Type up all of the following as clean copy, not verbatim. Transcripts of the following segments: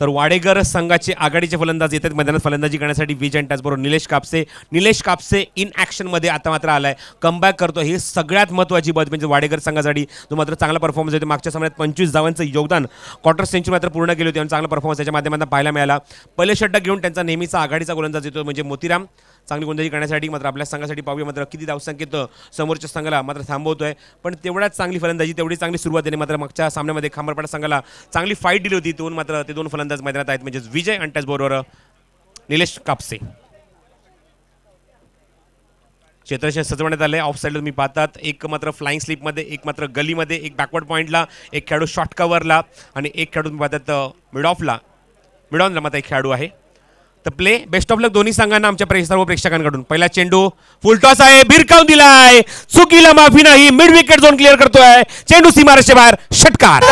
तर वाडेकर संघाचे आघाडीचे फलंदाज येतात मैदानात फलंदाजी करण्यासाठी विजय आणि त्याचबरोबर निलेश कापसे इन ॲक्शन मध्ये आता मात्र आलाय, कमबॅक करतो. ही सगळ्यात महत्त्वाची बाब म्हणजे वाडेकर संघासाठी जो मात्र चांगला परफॉर्मन्स होते. मागच्या सामन्यात 25 धावांचं योगदान, क्वार्टर सेंचुरी मात्र पूर्ण केली होती आणि चांगला परफॉर्मन्स त्याच्या माध्यमातून पाहायला मिळाला. पहिले षटक घेऊन त्यांचा नेहमीचा आघाडीचा गोलंदाज येतो म्हणजे मोतीराम. चांगली गोलंदाजी करण्यासाठी मात्र आपल्या संघासाठी पाहूया मात्र किती धावसंख्येत समोरच्या संघाला मात्र थांबवतोय, पण तेवढ्याच चांगली फलंदाजी, तेवढी चांगली सुरुवात त्याने मात्र मागच्या सामन्यामध्ये खांबरपाडा संघाला चांगली फाईट दिली होती. मात्र ते दोन फलंदाज मैदानात आहेत म्हणजे विजय आणि त्याचबरोबर निलेश कापसे. क्षेत्रक्षण सजवण्यात आले. ऑफ साईडला तुम्ही पाहतात एक मात्र फ्लाइंग स्लिपमध्ये, एक मात्र गलीमध्ये, एक बॅकवर्ड पॉईंटला, एक खेळाडू शॉर्ट कव्हरला आणि एक खेळाडू तुम्ही पाहतात मिड ऑनला मात्र एक खेळाडू आहे. तर प्ले बेस्ट ऑफ लक दोन्ही संघांना आमच्या सर्व प्रेक्षकांकडून. पहिला चेंडू फुल टॉस आहे, भिरकावून दिलाय, चुकीला माफी नाही, मिड विकेट झोन क्लिअर करतोय, चेंडू सीमारेषे बाहेर, षटकार.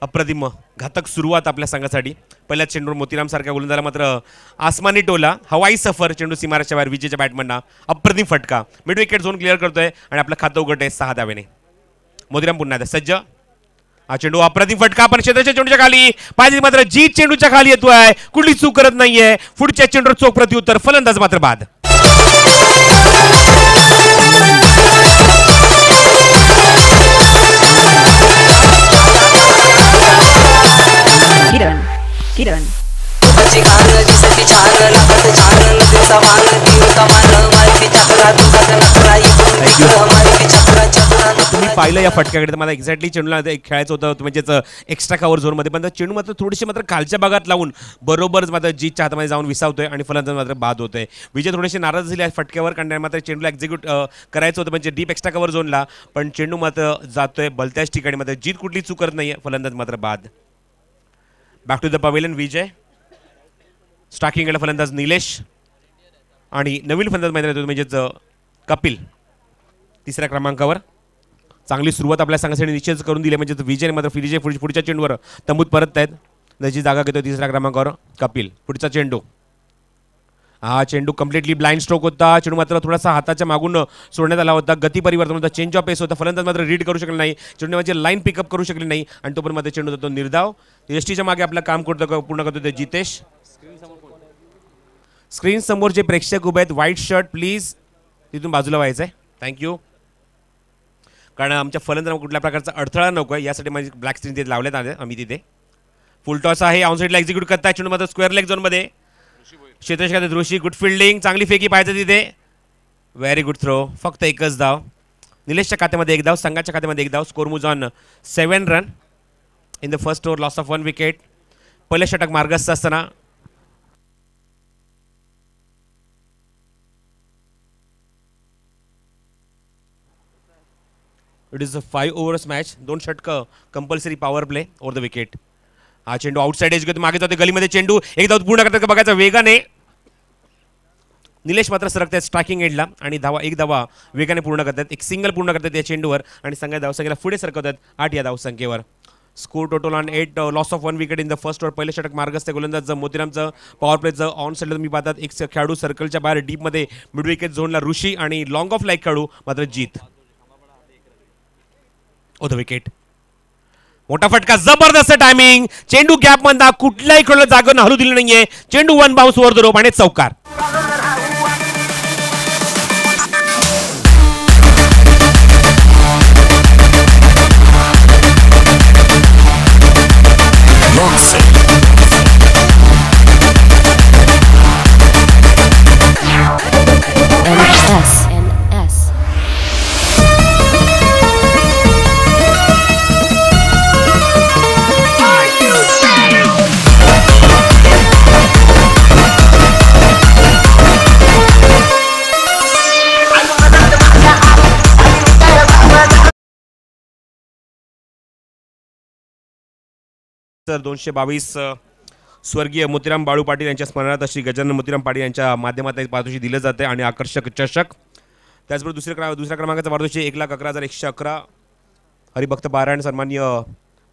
अप्रतिम घातक सुरुवात आपल्या संघासाठी. पहिल्या चेंडूवर मोतीराम सारख्या गोलंदाजाला मात्र आसमानी टोला, हवाई सफर, चेंडू सीमारेषेच्या बाहेर विजयच्या बॅटमनना अप्रतिम फटका. मिड विकेट झोन क्लिअर करतोय आणि आपलं खातं उघडतंय 6 धावेने. मोतीराम पुन्हा सज्ज. हा चेंडू अप्रतिम फटका, पण क्षेत्राच्या चेंडूच्या खाली पाहिजे मात्र जीत चेंडूच्या खाली येतोय, कुठली चूक करत नाहीये. पुढच्या चेंडूवर चोख प्रत्युत्तर, फलंदाज मात्र बाद. किरण तुम्ही पाहिलं या फटक्याकडे, मला एक्झॅक्टली चेंडूला खेळायचं होतं म्हणजेच एक्स्ट्रा कव्हर झोनमध्ये, पण चेंडू मात्र थोडीशी मात्र खालच्या भागात लावून बरोबरच मात्र जीतच्या हातामध्ये जाऊन विसावतोय आणि फलंदाज मात्र बाद होतोय. विजय थोडेसे नाराज झाले फटक्यावर, कारण मात्र चेंडूला एक्झिक्यूट करायचं होतं म्हणजे डीप एक्स्ट्रा कव्हर झोनला, पण चेंडू मात्र जातोय भलत्याच ठिकाणी. मात्र जीत कुठली चूक करत नाहीये, फलंदाज मात्र बाद. Back to the pavilion. Vijay striking फलंदाज निलेश आणि नवीन फलंदाज मैदानात म्हणजेच कपिल तिसऱ्या क्रमांकावर. चांगली सुरुवात आपल्या संघासाठी निश्चित करून दिली म्हणजे विजय मात्र विजय पुढच्या चेंडूवर तंबूत परत आहेत. त्याची जागा घेतो तिसऱ्या क्रमांकावर कपिल. पुढचा चेंडू, हा चेंडू कम्प्लिटली ब्लाइंड स्ट्रोक होता. चेंडू मात्र थोडासा हाताच्या मागून सोडण्यात आला होता. गती परिवर्तन होता, चेंज ऑफ पेस होता. फलंदाज मात्र रीड करू शकले नाही, चेंडू म्हणजे लाईन पिकअप करू शकले नाही आणि तो पण मध्ये चेंडू होता तो निर्धाव. यष्टीच्या मागे आपलं काम पूर्ण करतो ते जितेश. स्क्रीन समोर जे प्रेक्षक उभे आहेत व्हाईट शर्ट प्लीज तिथून बाजूला व्हायचं आहे, थँक्यू. कारण आमच्या फलंदाजांना कुठल्या प्रकारचा अडथळा नको आहे यासाठी माझी ब्लॅक स्क्रीन तिथे लावण्यात आले आम्ही तिथे. फुल टॉस आहे, ऑन साईडला एक्झिक्यूट करताय, चेंडू मात्र स्क्वेअर लेग झोनमध्ये. क्षेत्ररक्षक ऋषी, गुड फिल्डिंग, चांगली फेकी पाहायचं तिथे, व्हेरी गुड थ्रो. फक्त एकच धाव, निलेशच्या खात्यामध्ये एक धाव, संघाच्या खात्यामध्ये एक धाव. Score moves on 7 run in the first over, loss of 1 wicket. पहिलं षटक मार्गस्थ असताना it is a 5 overs match, 2 षटकं compulsory power play over the wicket. हा चेंडू आउटसाइड एज घेतो, मागे जातो गलीमध्ये चेंडू, एक धाव पूर्ण करतात का बघायचा वेगाने. निलेश मात्र सरकतात स्ट्रायकिंग एंडला आणि एक धावा वेगाने पूर्ण करतात, एक सिंगल पूर्ण करतात या चेंडूवर आणि संघाच्या धावसंख्येला पुढे सरकवतात 8 या धावसंख्येवर. Score total on 8, loss of 1 wicket in the first over. पहिलं षटक मार्गस्थ गोलंदाज मोतीरामचं, पॉवर प्लेचं ऑन साईडला तुम्ही पाहतात एक खेळाडू सर्कलच्या बाहेर डीपमध्ये मिड विकेट झोनला ऋषी आणि लॉंग ऑफ लाईक खेळाडू मात्र जीत ओव्हर द विकेट. मोठा फटका, जबरदस्त टायमिंग, चेंडू गॅप मधला कुठल्याही खेळाला जागेवर हलू दिली नाहीये. चेंडू 1 बाउन्स ओव्हर द रोप आणि चौकार. तर 222 स्वर्गीय मोतीराम बाळू पाटील यांच्या स्मरणार्थ श्री गजानन मोतीराम पाटील यांच्या माध्यमातून पारितोषिक दिलं जाते आणि आकर्षक चषक. त्याचबरोबर दुसऱ्या क्रमांकाचा पारितोषिक 1,11,111 हरिभक्त पारायण सन्माननीय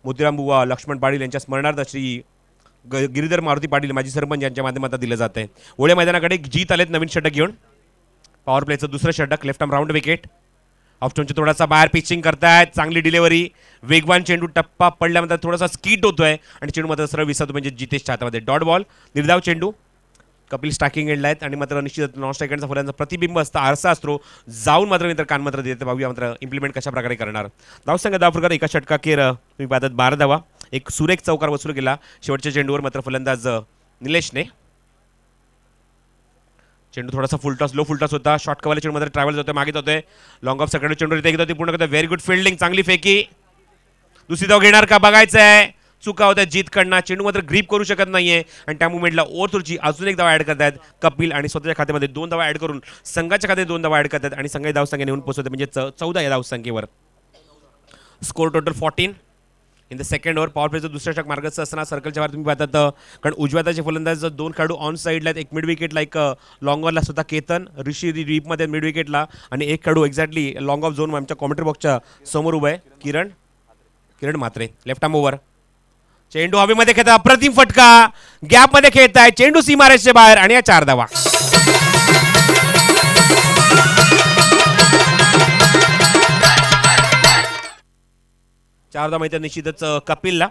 मोतीराम बुवा लक्ष्मण पाटील यांच्या स्मरणार्थ श्री गिरीधर मारुती पाटील माजी सरपंच यांच्या माध्यमातून दिलं जाते. ओळे मैदानाकडे जीत आलेत नवीन षटक घेऊन. पॉवर प्लेचं दुसरं षटक, लेफ्ट आर्म राऊंड विकेट. ऑफस्टोनचे थोडासा बाहेर पिचिंग करतायत, चांगली डिलिव्हरी, वेगवान चेंडू, टप्पा पडल्यानंतर थोडासा स्कीट होतोय आणि चेंडू मात्र सरळ विसरतो म्हणजे जितेशच्या हातामध्ये. डॉट बॉल, निर्धाव चेंडू. कपिल स्टाकिंग एंडला आहेत आणि मात्र निश्चित नॉन स्ट्रायकरचा फलंदाज प्रतिबिंब असतं, आरसा असतो, जाऊन मात्र मित्र कान मात्र देते. भाऊया मात्र इम्प्लिमेंट कशा प्रकारे करणार. धावसंख्या धावफरकार एका षटकाखेर तुम्ही पाहतात 12 धावा. एक सुरेख चौकार वसूल केला शेवटच्या चेंडूवर मात्र फलंदाज निलेशने. चेंडू थोडासा फुलटॉस, लो फुलटॉस होता. शॉर्ट कव्हरला चेंडू मध्ये ट्रॅव्हल होतोय, मागे जातोय. लॉंग ऑफ सेकंड चेंडू रिते घेतो, पूर्ण करतोय. व्हेरी गुड फिल्डिंग, चांगली फेकी. दुसरी धाव घेणार का बघायचं आहे. चुका होत्या जीत कडनं, चेंडू मात्र ग्रीप करू शकत नाहीये आणि त्या मुवमेंटला ओव्हरथ्रोची अजून एक धाव ऍड करतायत कपिल आणि स्वतःच्या खात्यामध्ये 2 धावा ऍड करून संघाच्या खात्यात 2 धावा ऍड करतात आणि संघाची धावसंख्या नेऊन पोहोचवते म्हणजे 14 या धावसंख्येवर. Score total 14 in the second over. Power प्लेचं दुसरं षटक मार्गस्थ असताना सर्कलच्या बाहेर तुम्ही पाहतात कारण उजव्या हाताचे फलंदाज 2 खेळाडू ऑन साईडला आहेत. एक मिड विकेटला, एक लॉंगॉनला स्वतः केतन ऋषी डीपमध्ये मिड विकेटला आणि एक खेळाडू एक्झॅक्टली लॉंग ऑफ झोन आमच्या कॉमेंट्री बॉक्सच्या समोर उभा आहे, Kiran Mhatre. Left arm over. चेंडू हवेमध्ये खेळता, अप्रतिम फटका, गॅपमध्ये खेळताय, चेंडू सीमारेषेच्या बाहेर आणि या 4 धावा. माहिती निश्चितच कपिलला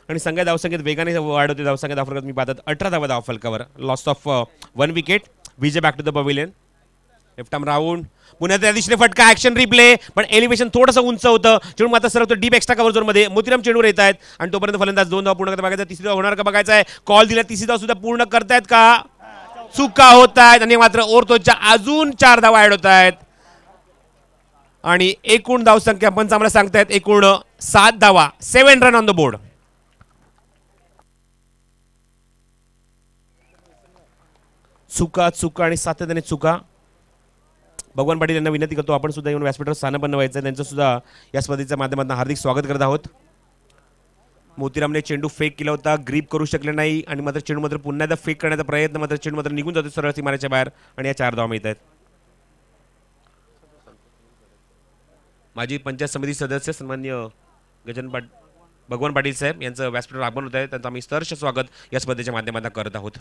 आणि संघ धावसंख्येत वेगाने वाढवते. धावसंख्या धावफलकात मी पाहतात 18 धावा धावफलकावर. Loss of 1 wicket. Vijay back to the pavilion. Left arm round, पुन्हा त्या दिशेने फटका, ॲक्शन रिप्ले, पण एलिव्हेशन थोडंसं उंच होतं. चेंडू मात्र सरकतो डीप एक्स्ट्रा कव्हर झोनमध्ये. मोतीराम चेंडूवर येत आहेत आणि तोपर्यंत फलंदाज 2 धावा पूर्ण करता बघायचा. तिसरी धाव होणार का बघायचा आहे. कॉल दिला, तिसरी धाव सुद्धा पूर्ण करतायत का. चुका होत आहेत आणि मात्र ओव्हरथ्रोच्या अजून 4 धावा ऍड होत आहेत आणि एकूण धावसंख्या पण आम्हाला सांगतायत एकूण 7 धावा. 7 रन ऑन द बोर्ड. चुका आणि सातत्याने चुका. भगवान पाटील यांना विनंती करतो आपण सुद्धा येऊन व्यासपीठावर स्थानपन्न व्हायचं. त्यांचं सुद्धा या स्पर्धेच्या माध्यमातून हार्दिक स्वागत करत आहोत. मोतीरामने चेंडू फेक केला होता, ग्रीप करू शकले नाही आणि मात्र चेंडू मात्र पुन्हा एकदा फेक करण्याचा प्रयत्न, मात्र चेंडू मात्र निघून जातो सरळ सीमारेच्या बाहेर आणि या 4 धावा मिळत आहेत. माजी पंचायत समिती सदस्य सन्माननीय भगवान पाटील साहेब यांचं व्यासपीठावर आगमन होत आहे. त्यांचं आम्ही सहर्ष स्वागत या स्पर्धेच्या माध्यमातून करत आहोत.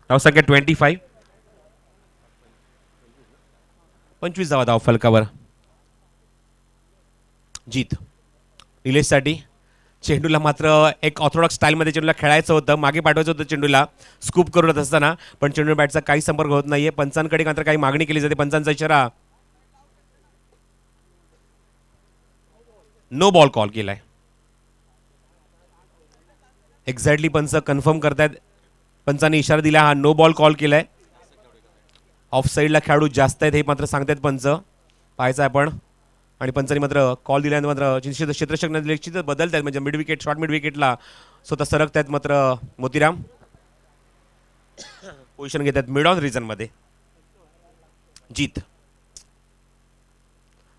धावसंख्या 25. 25 धावा धाव फलकावर. जीत निलेशसाठी. चेंडूला मात्र एक ऑर्थोडॉक्स स्टाईलमध्ये चेंडूला खेळायचं होतं, मागे पाठवायचं होतं चेंडूला स्कूप करत असताना, पण चेंडू बॅटचा काही संपर्क होत नाहीये. पंचांकडे मात्र काही मागणी केली जाते. पंचांचा इशारा नो बॉल कॉल केलाय. एक्झॅक्टली पंच कन्फर्म करतायत. पंचांनी इशारा दिला, हा नो बॉल कॉल केलाय. ऑफ साईडला खेळाडू जास्त आहेत हे मात्र सांगतायत पंच. पाहायचं आपण आणि पंचांनी मात्र कॉल दिल्यानंतर मात्र क्षेत्ररक्षक निश्चित बदलत आहेत म्हणजे मिड विकेट, शॉर्ट मिड विकेटला स्वतः सरकत आहेत मात्र मोतीराम. पोझिशन घेत आहेत मिड ऑन रिजन मध्ये. जीत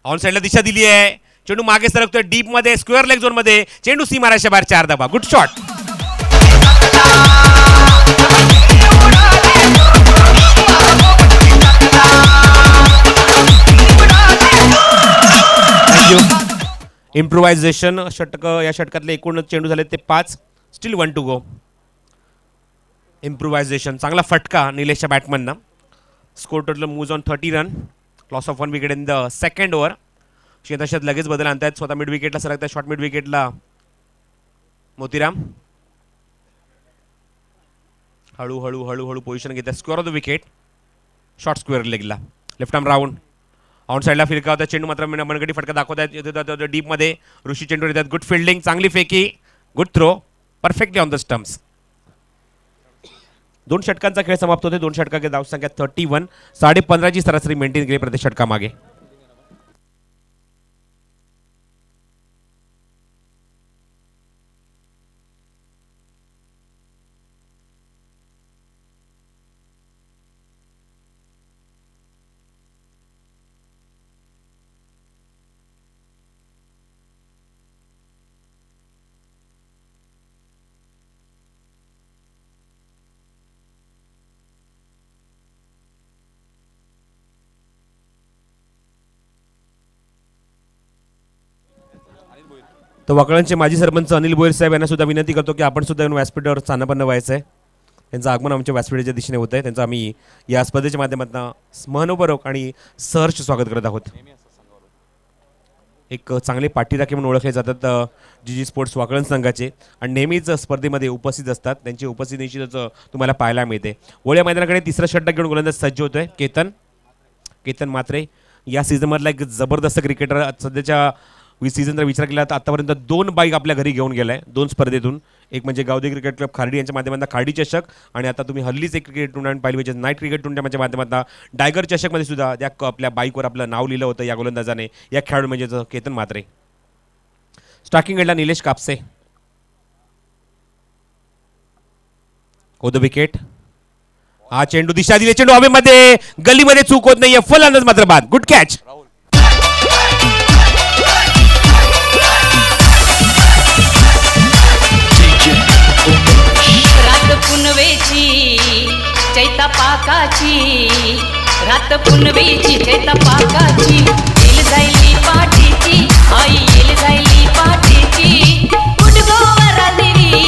ऑन साईडला दिशा दिली आहे. चेंडू मागे सरकतोय डीप मध्ये, स्क्वेअर लेग झोन मध्ये. चेंडू सीमारेषेच्या बाहेर 4 धावा. Good shot. इम्प्रोव्हायझेशन षटक या षटकातले एकूण चेंडू झाले ते 5. Steel 1 to go. इम्प्रोव्हायझेशन चांगला फटका निलेशच्या बॅटमनना. Score total moves on 30 run. Loss of 1 wicket in the second over. शेताशात लगेच बदल आणतायत. स्वतः मिड विकेटला सरकतात, शॉर्ट मिड विकेटला मोतीराम. हळूहळू पोझिशन घेतात. Square off the wicket. Short square लेगला. Left arm round. ऑन साईडला फिरका होता. चेंडू मात्र मनगटी फटका दाखवत आहेत डीप मध्ये. ऋषी चेंडू येतात. गुड फिल्डिंग, चांगली फेकी, good throw, perfectly on the stumps. 2 षटकांचा खेळ समाप्त होते. 2 षटकांची धावसंख्या 31. 15.5ची सरासरी मेंटेन केली प्रत्येक षटकामागे. तर वाकळांचे माजी सरपंच अनिल भोयर साहेब यांना सुद्धा विनंती करतो की आपण सुद्धा येऊन व्यासपीठावर स्थानापन्न व्हायचं आहे. त्यांचं आगमन आमच्या व्यासपीठाच्या दिशेने होतं आहे. त्यांचं आम्ही या स्पर्धेच्या माध्यमातून मनपूर्वक आणि सहर्ष स्वागत करत आहोत. एक चांगले पाठीराखे म्हणून ओळखले जातात जी स्पोर्ट्स वाकळण संघाचे आणि नेहमीच स्पर्धेमध्ये उपस्थित असतात. त्यांची उपस्थिती निश्चितच तुम्हाला पाहायला मिळते. ओळ्या मैदानाकडे तिसरा षटक घेऊन गोलंदाज सज्ज होतोय केतन मात्रे. या सीझनमधला एक जबरदस्त क्रिकेटर. सध्याच्या सीझनचा विचार केला तर आतापर्यंत 2 बाईक आपल्या घरी घेऊन गेलाय 2 स्पर्धेतून. एक म्हणजे गावदे क्रिकेट क्लब खार्डी यांच्या माध्यमातून खार्डी चषक आणि आता तुम्ही हल्लीच एक क्रिकेट टुर्नामेंट पाहिली पाहिजे नाईट क्रिकेट टुर्नामेंटच्या माध्यमातून डायगर चषकमध्ये सुद्धा त्या आपल्या बाईकवर आपलं नाव लिहिलं होतं या गोलंदाजाने. या खेळाडू म्हणजे केतन मात्रे. स्टार्किंग एंडला निलेश कापसे. विकेट. हा चेंडू दिशा दिली. चेंडू हवेमध्ये गल्लीमध्ये चूक होत नाहीये. फुल अंदाज मात्र बाद. Good catch. रात पुनवेची चैता पाकाची रात पुनवेची चैता पाकाची येल जायली पाठीची आई येल जायली पाठीची गुडगोवरादिरी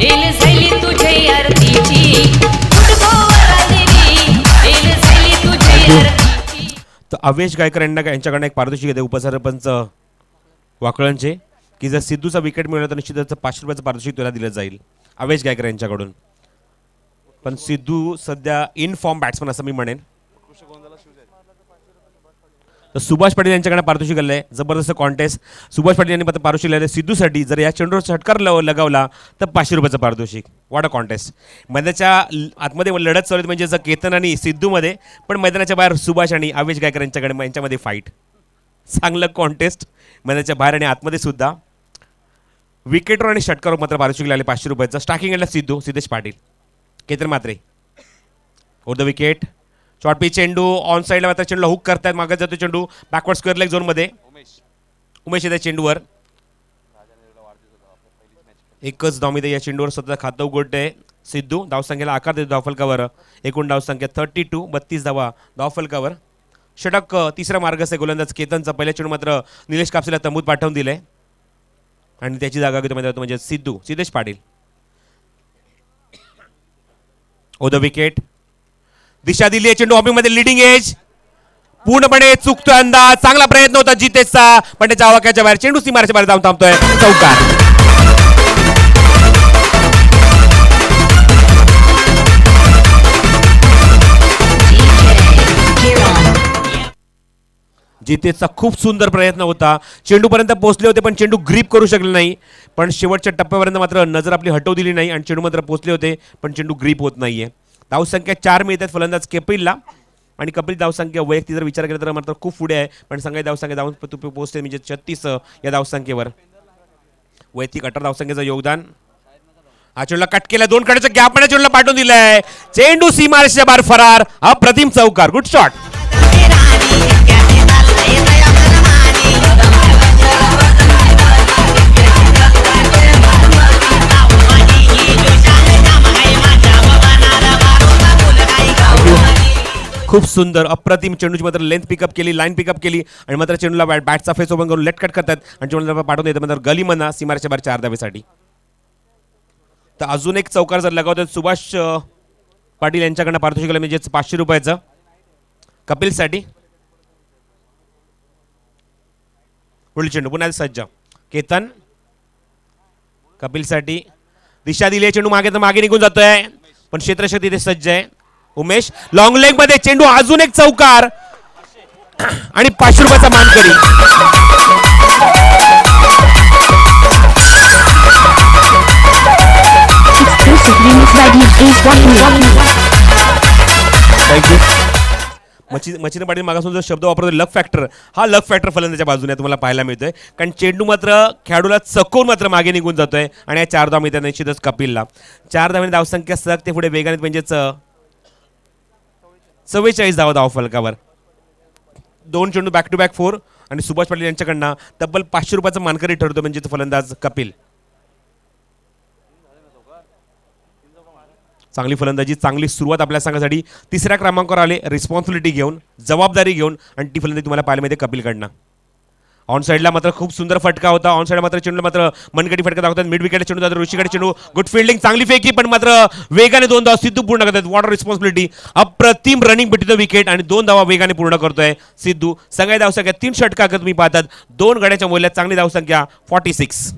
येल जायली तुझे आरतीची गुडगोवरादिरी येल जायली तुझे आरतीची. तर अवेश गायकर यांच्याकडनं एक पारितोषिक येते उपसरपंच वाकळणचे की जर सिद्धूचा विकेट मिळाला तर निश्चितच 500 रुपयाचं पारितोषिक तुला दिलं जाईल अवेश गायकर यांच्याकडून. पण सिद्धू सध्या इन फॉर्म बॅट्समन असं मी म्हणेन. तर सुभाष पाटील यांच्याकडे पारितोषिक आलंय. जबरदस्त कॉन्टेस्ट. सुभाष पाटील यांनी पारितोषिक लिहिलं सिद्धूसाठी. जर या चेंडूवर षटकार लगावला तर 500 रुपयाचं पारितोषिक. What a contest. मैदानाच्या आतमध्ये लढत चालू म्हणजे जर केतन आणि सिद्धूमध्ये पण मैदानाच्या बाहेर सुभाष आणि अवेश गायकर यांच्यामध्ये फाईट. चांगलं कॉन्टेस्ट मैदानाच्या बाहेर आणि आतमध्ये सुद्धा. विकेटवर आणि षटकारवर मात्र पारितोषिक लागले 500 रुपयाचं. स्टार्किंग एंडला Siddhesh Patil. Ketan Mhatre over the wicket. Short pitch चेंडू ऑन साईडला मात्र चेंडूला हुक करतात. मागे जातो चेंडू बॅकवर्ड स्क्वेअर लेग झोनमध्ये. उमेश येते चेंडूवर. एकच धावमिते या चेंडूवर स्वतः खातं उघडते सिद्धू. धावसंख्येला आकार देतो धावफलकावर. एकूण धावसंख्या 32 32 धावा धावफलकावर. षटक तिसरा मार्ग असे गोलंदाज केतनचा. पहिल्या चेंडू मात्र निलेश कापसेला तंबूत पाठवून दिले आणि त्याची जागा घेतो म्हणजे सिद्धेश पाटील. ओ द विकेट. दिशा दिली. चेंडू हॉबीमध्ये लिडिंग एज पूर्णपणे चुकतोय अंदाज. चांगला प्रयत्न होता जितेशचा पण त्याच्या आवाक्याच्या बाहेर चेंडू सीमारेच्या बाहेर जाऊन थांबतोय. चौकार. जितेशचा खूप सुंदर प्रयत्न होता. चेंडूपर्यंत पोहोचले होते पण चेंडू ग्रीप करू शकले नाही. पण शेवटच्या टप्प्यापर्यंत मात्र नजर आपली हटवू दिली नाही आणि चेंडू मात्र पोहोचले होते पण चेंडू ग्रीप होत नाहीये. धावसंख्या 4 मिळतात फलंदाज कपिलला आणि कपिल धावसंख्या वैयक्तिक जर विचार केला तर मात्र खूप पुढे आहे. पण संघाची धावसंख्या धावून पोहोचते म्हणजे 36 या धावसंख्येवर. वैयक्तिक 18 धावसंख्येचं योगदान. हा चेंडूला कट केला. 2 कडेच्या गॅपमध्ये चेंडूला पाठवून दिलाय. चेंडू सीमारेषेच्या बाहेर फरार. अप्रतिम चौकार. Good shot. खूप सुंदर अप्रतिम चेंडूची मात्र लेंथ पिकअप केली लाईन पिकअप केली आणि मात्र चेंडूला बॅटचा फेस ओपन करून लेट कट करतात आणि चेंडूला पाठवून देतात मात्र गली मना सीमारेच्या बाहेर 4 धावेसाठी. तर अजून एक चौकार जर लगावतात सुभाष पाटील यांच्याकडनं पारितोषिक म्हणजे 500 रुपयाचं कपिलसाठी. पुढील चेंडू पुन्हा सज्ज. केतन कपिलसाठी. दिशा दिली. चेंडू मागे निघून जातोय पण क्षेत्रशक्ती तिथे सज्ज आहे. उमेश लॉंग लेग मध्ये चेंडू. अजून एक चौकार आणि 500 रुपयाचा मानकरी. मच्छिन पाटील मागासून जो शब्द वापरतो लक फॅक्टर, हा लक फॅक्टर फलंदाच्या बाजूने तुम्हाला पाहायला मिळतोय. कारण चेंडू मात्र खेळाडूला चकवून मात्र मागे निघून जातोय आणि या 4 धावा मिळतात निश्चितच कपिलला. 4 धावांनी धावसंख्या सलग ते पुढे वेगाने म्हणजेच 44 धावा धाव फलकावर. 2 चेंडू बॅक टू बॅक 4 आणि सुभाष पाटील यांच्याकडनं तब्बल 500 रुपयाचा मानकरी ठरतो म्हणजे फलंदाज कपिल. चांगली फलंदाजी, चांगली सुरुवात आपल्या संघासाठी. तिसऱ्या क्रमांकावर आले रिस्पॉन्सिबिलिटी घेऊन, जबाबदारी घेऊन आणि ती फलंदाजी तुम्हाला पाहायला मिळते कपिलकडनं. ऑन साईडला मात्र खूप सुंदर फटका होता. ऑन साईड मात्र चेंडूला मात्र मनगटी फटका दाखवतात. मिड विकेट चेंडू जातो ऋषीकडे. चेंडू गुड फिल्डिंग चांगली फेकी पण मात्र वेगाने 2 धावा सिद्धू पूर्ण करतात. वॉटर रिस्पॉन्सिबिलिटी अप्रतिम रनिंग बिटवीन द विकेट आणि 2 धावा वेगाने पूर्ण करतोय सिद्धू. सगळ्या धावसंख्या 3 षटका तुम्ही पाहतात. 2 गड्याच्या मूल्यात चांगली धावसंख्या 46.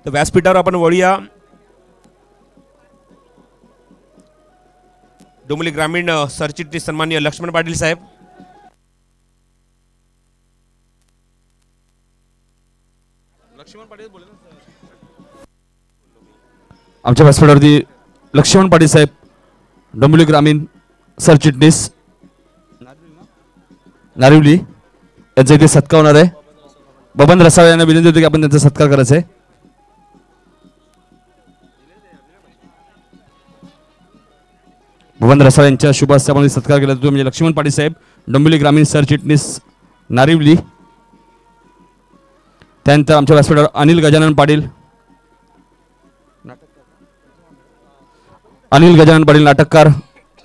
तर व्यासपीठावर आपण वळूया. डोंबिवली ग्रामीण सरचिटणीस सन्माननीय लक्ष्मण पाटील साहेब. आमच्या व्यासपीठावरती लक्ष्मण पाटील साहेब डोंबिवली ग्रामीण सरचिटणीस नारिवली यांचा इथे सत्कार होणार आहे. बबन रसाळे यांना विनंती होती की आपण त्यांचा सत्कार करायचा आहे. बबन रसाळे यांच्या शुभ हस्तामध्ये सत्कार केला जातो म्हणजे लक्ष्मण पाटील साहेब डोंबिवली ग्रामीण सरचिटणीस नारिवली. त्यानंतर आमच्या व्यासपीठावर अनिल गजानन पाटील नाटककार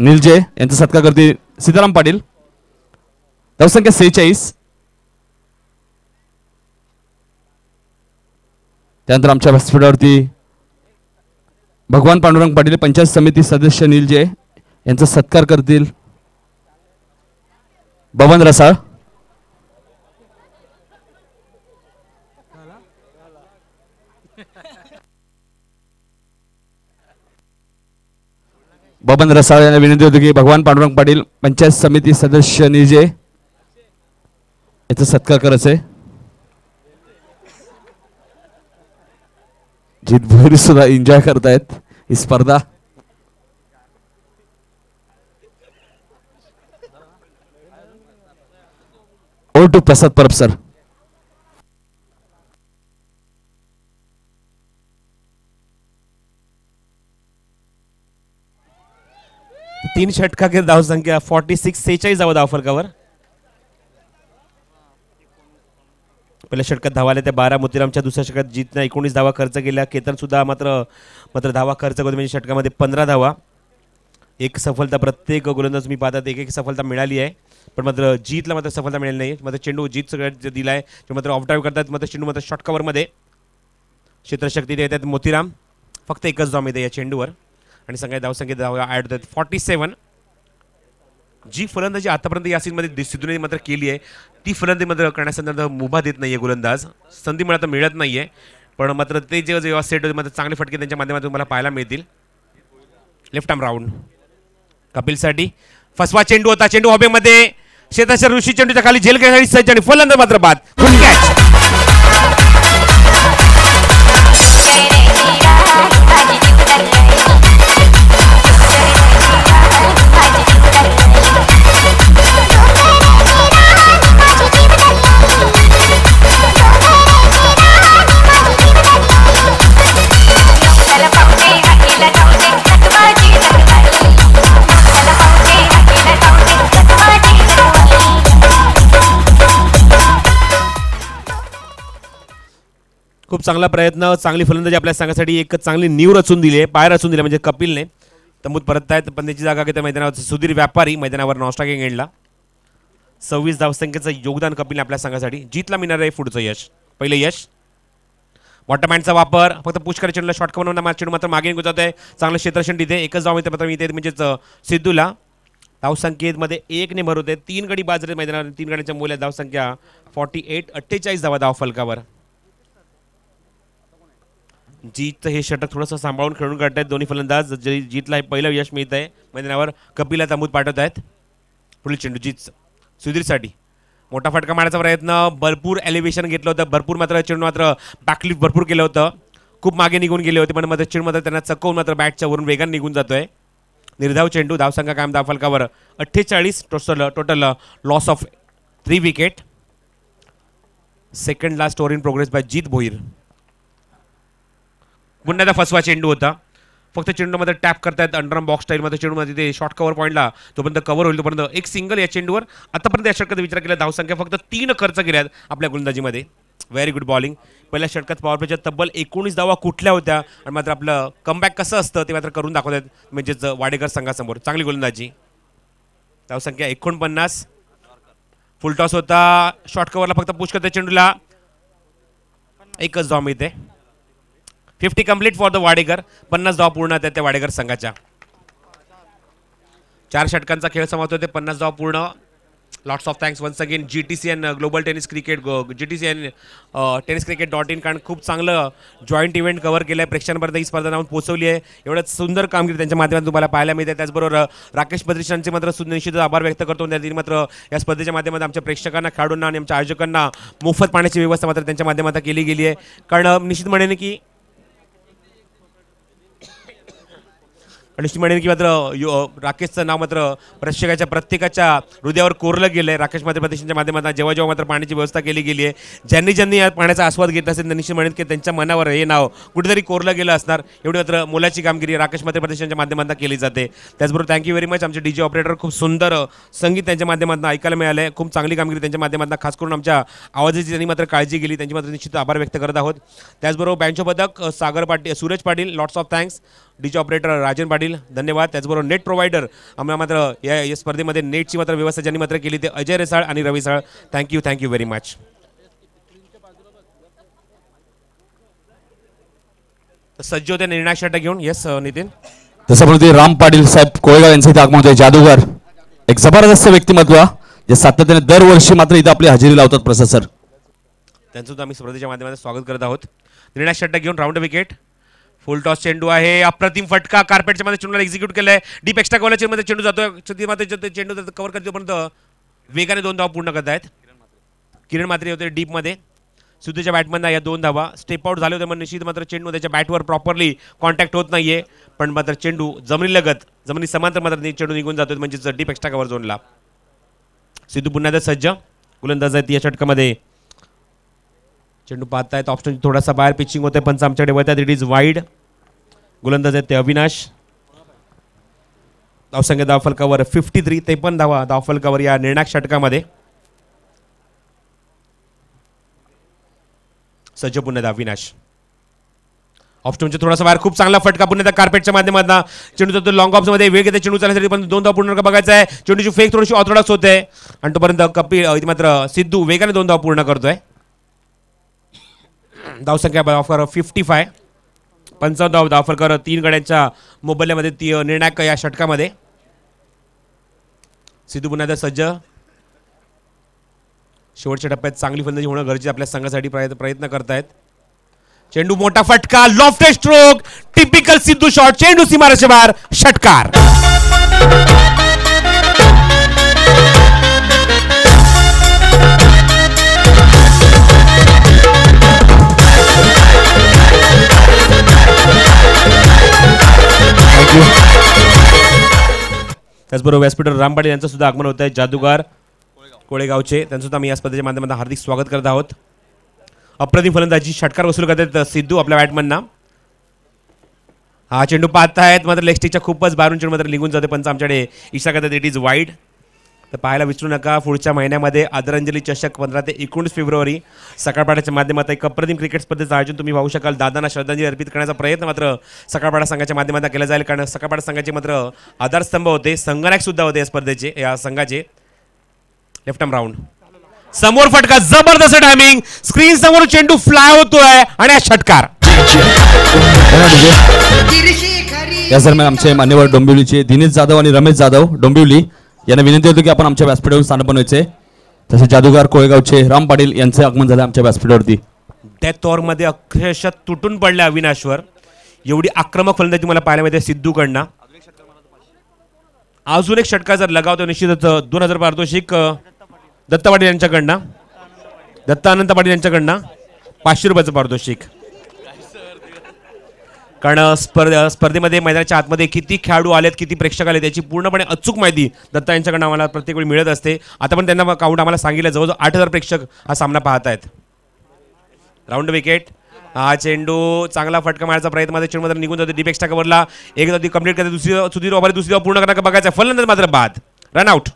निलजे यांचा सत्कार करते सीताराम पाटील. धावसंख्या 46. त्यानंतर आमच्या व्यासपीठावरती भगवान पांडुरंग पाटील पंचायत समिती सदस्य निलजे यांचा सत्कार करतील बबन रसाळ. बबन रसाळ यांना विनंती होती की भगवान पांडुरंग पाटील पंचायत समिती सदस्य निलजे याचा सत्कार करायचा आहे. जीत भोईर सुद्धा एन्जॉय करतायत ही स्पर्धा. Over to Prasad Parab sir. 3 षटका के धावसंख्या 46. 46 धावा धावफलकावर. पहिल्या षटकात धावा आल्या त्या 12. मोतीरामच्या दुसऱ्या षटकात जीतनं 19 धावा खर्च केल्या. केतन सुद्धा मात्र धावा खर्च करतो म्हणजे षटकामध्ये 15 धावा. एक सफलता प्रत्येक गोलंदाज मी पाहतात एक सफलता मिळाली आहे पण मात्र जीतला मात्र सफलता मिळाली नाही. मात्र चेंडू जीत सगळ्यात दिलाय ते मात्र ऑफ ड्राईव्ह करतात. मात्र चेंडू मात्र शॉर्ट कव्हरमध्ये क्षेत्रशक्ती देतात मोतीराम. फक्त एकच धाव मिळते या चेंडूवर आणि सगळ्या धावसंख्येत धावा ॲड होतात 47. जी फलंदाजी आतापर्यंत या सीझनमध्ये सिद्धूने मात्र केली आहे ती फलंदाजी मात्र करण्यासंदर्भात मुभा देत नाही आहे गोलंदाज. संधी मला मिळत नाही आहे पण मात्र ते जेव्हा सेट होते मात्र चांगले फटके त्यांच्या माध्यमातून मला पाहायला मिळतील. लेफ्ट आर्म राऊंड कपिलसाठी फसवा चेंडू होता. चेंडू हॉबेमध्ये शेताच्या ऋषी चेंडूच्या खाली झेल घेण्यासाठी सज्ज आणि फलंदाज मात्र बाद. Good catch. खूप चांगला प्रयत्न चांगली फलंदाजी आपल्या संघासाठी एक चांगली नीव रचून दिली आहे पाय रचून दिले म्हणजे कपिलने. तंबूत परत आहेत पण त्याची जागा घेते मैदानावर सुधीर व्यापारी मैदानावर नॉस्टा किंग एंडला. 26 धावसंख्येचं योगदान कपिलने आपल्या संघासाठी. जीतला मिळणार आहे पुढचं यश पहिलं यश. वॉटरमॅनचा वापर फक्त पुश करायला चेंडूला शॉर्ट करून चेंडू मात्र मागे निघून जात आहे. चांगलं क्षेत्रक्षण तिथे एकच धाव मिळते मात्र इथे म्हणजेच सिद्धूला. धावसंख्येमध्ये 1 ने भर होते. 3 गडी बाजरे मैदानावर 3 गड्यांच्या मूल्यात धावसंख्या 48. 48 धावा धाव फलकावर. जीत हे षटक थोडंसं सांभाळून खेळून काढत आहेत दोन्ही फलंदाज. जीतला हे पहिलं यश मिळत आहे मैदानावर. कपिलला तंबूत पाठवत आहेत. पुढील चेंडू जीत सुधीरसाठी मोठा फटका मारण्याचा प्रयत्न. भरपूर एलिव्हेशन घेतलं होतं भरपूर मात्र चेंडू मात्र बॅकलिफ्ट भरपूर केलं होतं. खूप मागे निघून गेले होते पण मात्र चेंडू मात्र त्यांना चकवून मात्र बॅटच्या वरून वेगाने निघून जातोय. निर्धाव चेंडू धावसंख्या कायम धाव फलकावर 48. Total loss of 3 wicket. Second last over in progress by Jeet Bhoir. पुन्हा फसवा चेंडू होता. फक्त चेंडूमध्ये टॅप करतायत अंडरआर्म बॉक्स स्टाईलमध्ये चेंडूमध्ये ते शॉर्ट कव्हर पॉईंटला तोपर्यंत कव्हर होईल तोपर्यंत एक सिंगल या चेंडूवर. आतापर्यंत या षटकात विचार केला धावसंख्या फक्त 3 खर्च केल्यात आपल्या गोलंदाजीमध्ये. Very good bowling. पहिल्या षटकात पॉवर प्लेच्या तब्बल 19 धावा कुठल्या होत्या आणि मात्र आपलं कमबॅक कसं असतं ते मात्र करून दाखवतात म्हणजेच वाडेकर संघासमोर. चांगली गोलंदाजी. धावसंख्या 49. फुल टॉस होता. शॉर्ट कव्हरला फक्त पुश करते चेंडूला. एकच धाव मिळते. 50 कंप्लीट फॉर द वाडेकर. 50 धाव पूर्ण त्या वाडेकर संघाच्या. 4 षटकांचा खेळ समाप्त होते. 50 धाव पूर्ण. Lots of thanks once again GTC and global tennis cricket GTC and tennis क्रिकेट.in कारण खूप चांगलं जॉईंट इव्हेंट कव्हर केलं आहे. प्रेक्षकांपर्यंत ही स्पर्धा जाऊन पोहोचवली आहे. एवढं सुंदर कामगिरी त्यांच्या माध्यमातून तुम्हाला पाहायला मिळते. त्याचबरोबर राकेश बद्रिशांचे मात्र निश्चितच आभार व्यक्त करतो. त्यांनी मात्र या स्पर्धेच्या माध्यमातून आमच्या प्रेक्षकांना, खेळाडूंना आणि आमच्या आयोजकांना मोफत पाण्याची व्यवस्था मात्र त्यांच्या माध्यमातून केली गेली आहे. कारण निश्चित म्हणेन की मात्र राकेशचं नाव मात्र प्रेक्षकाच्या प्रत्येकाच्या हृदयावर कोरलं गेलं आहे. राकेश मात्र प्रतिष्ठानच्या माध्यमातून जेव्हा मात्र पाण्याची व्यवस्था केली गेली आहे. ज्यांनी या पाण्याचा आस्वाद घेतला असेल त्यांनी निश्चित म्हणेन की त्यांच्या मनावर हे नाव कुठेतरी कोरलं गेलं असणार. एवढी मात्र मोलाची कामगिरी राकेश मात्र प्रतिष्ठानच्या माध्यमातून केली जाते. त्याचबरोबर थँक्यू व्हेरी मच. आमचे DJ ऑपरेटर खूप सुंदर संगीत त्यांच्या माध्यमातून ऐकायला मिळालं आहे. खूप चांगली कामगिरी त्यांच्या माध्यमातून खास करून आमच्या आवाजाची त्यांनी मात्र काळजी गेली. त्यांची मात्र निश्चित आभार व्यक्त करत आहोत. त्याचबरोबर बँचो पदक Suraj Patil lots of thanks. DJ operator Rajan Patil धन्यवाद. त्याचबरोबर नेट प्रोव्हायडर आम्हाला मात्र या स्पर्धेमध्ये नेटची मात्र व्यवस्था ज्यांनी मात्र केली ते अजय रेसाळ आणि रवी साळ. Thank you very much. सज्ज होते निर्णायक षटक घेऊन. येस नितीन. जसं बोलते राम पाटील साहेब कोळेगाव यांचे इथे आगमन होते. जादूगार एक जबरदस्त व्यक्तिमत्व जे सातत्याने दरवर्षी मात्र इथे आपली हजेरी लावतात. प्रसाद सर त्यांचं सुद्धा आम्ही स्पर्धेच्या माध्यमातून स्वागत करत आहोत. निर्णायक षटक घेऊन राऊंड विकेट. फुल टॉस चेंडू आहे. अप्रतिम फटका. कार्पेटच्या मध्ये चेंडूला एक्झिक्यूट केलाय. डीप एक्स्ट्रा कव्हरच्या मध्ये चेंडू जातोय. चेंडू कव्हर करतोपर्यंत वेगाने 2 धावा पूर्ण करत आहेत. किरण मात्रे होते डीप मध्ये. सुद्धीच्या बॅटमधनं या 2 धावा. स्टेप आउट झाले होते पण निश्चित मात्र चेंडू त्याच्या बॅटवर प्रॉपरली कॉन्टॅक्ट होत नाहीये. पण मात्र चेंडू जमिनी समांतर मात्र चेंडू निघून जातोय म्हणजे डीप एक्स्ट्रा कव्हर झोनला. सिद्धू पुन्हा सज्ज गोलंदाज आहेत या षटकामध्ये. चेंडू पाहतायत. ऑप्शन थोडासा बाहेर पिचिंग होते. पंच आमच्याकडे वळतात. It is wide. गोलंदाज आहेत ते अविनाश. धावसंख्या धावफलकावर 53. 53 धावा धावफलकावर या निर्णायक षटकामध्ये. सज्ज पुन्हा अविनाश. ऑप्शनच्या थोडासा बाहेर खूप चांगला फटका पुन्हा कार्पेटच्या माध्यमातून चेंडू जातो लॉंग ऑफ मध्ये. वेग येते चेंडू चालण्यासाठी पण 2 धावा पूर्ण बघायचा आहे. चेंडूची फेक थोडीशी ऑर्थोडॉक्स होते आणि तोपर्यंत कपिल मात्र सिद्धू वेगाने 2 धावा पूर्ण करतोय. धावसंख्या 55. 55 धाव धावफलकावर 3 गड्यांच्या मोबदल्यामध्ये निर्णायक या षटकामध्ये. सिद्धू पुन्हा सज्ज. शेवटच्या टप्प्यात चांगली फलंदाजी होणं गरजेचं आपल्या संघासाठी प्रयत्न करतायत. चेंडू मोठा फटका. Lofted stroke. Typical Sidhu shot. चेंडू सीमारेषे बाहेर. षटकार. त्याचबरोबर व्यासपीठावर राम पाटील यांचं सुद्धा आगमन होत आहे. जादूगार कोळेगावचे त्यांचं सुद्धा आम्ही या स्पर्धेच्या माध्यमातून हार्दिक स्वागत करत आहोत. अप्रतिम फलंदाजी. षटकार वसूल करतात सिद्धू आपल्या बॅटमनना. हा चेंडू पाहतायत मात्र लेग स्टिकच्या खूपच बाहेरून चेंडू मात्र निघून जाते. पंच आमच्याकडे इशारा करतात इट इज वाईड. तर पाहायला विसरू नका पुढच्या महिन्यामध्ये आदरांजली चषक 15 ते 19 फेब्रुवारी सकाळपाड्याच्या माध्यमातून एक अप्रतिम क्रिकेट स्पर्धेचं आयोजन तुम्ही पाहू शकाल. दादांना श्रद्धांजली अर्पित करण्याचा प्रयत्न मात्र सकाळपाडा संघाच्या माध्यमातून केला जाईल. कारण सकाळपाडा संघाचे मात्र आधारस्तंभ होते. संगणक सुद्धा होते या स्पर्धेचे या संघाचे. Left arm round. समोर फटका. जबरदस्त टायमिंग. स्क्रीन समोर चेंडू फ्लाय होतोय आणि हा षटकार. या दरम्यान आमचे मान्यवर डोंबिवलीचे दिनेश जाधव आणि रमेश जाधव डोंबिवली यांना विनंती होती की आपण आमच्या व्यासपीठावर स्थान बनवायचे. तसे जादूगार कोळेगावचे राम पाटील यांचे आगमन झाले आमच्या व्यासपीठावरती. डेथ ओव्हरमध्ये अक्षरशः तुटून पडल्या अविनाशवर. एवढी आक्रमक फलंदाजी तुम्हाला पाहायला मिळते सिद्धूकडनं. अजून एक षटकार जर लगावतो निश्चितच 2000 पारितोषिक दत्ता पाटील यांच्याकडनं. दत्ता अनंत पाटील यांच्याकडनं 500 रुपयाचं पारितोषिक. कारण स्पर्धेमध्ये मैदानाच्या आतमध्ये किती खेळाडू आलेत किती प्रेक्षक आले त्याची पूर्णपणे अचूक माहिती दत्ता यांच्याकडनं आम्हाला प्रत्येक वेळी मिळत असते. आता पण त्यांना काउंट आम्हाला सांगितलं जवळजवळ 8000 प्रेक्षक हा सामना पाहत आहेत. Round wicket. हा चेंडू चांगला फटका मारण्याचा प्रयत्न मध्ये चेंडू मात्र निघून जातो डीप एक्स्ट्रा कव्हरला. एकदा ती कंप्लीट करते. दुसरी ओव्हर पूर्ण करण्याचा बघायचा. फलंदाज मात्र बाद. Run out.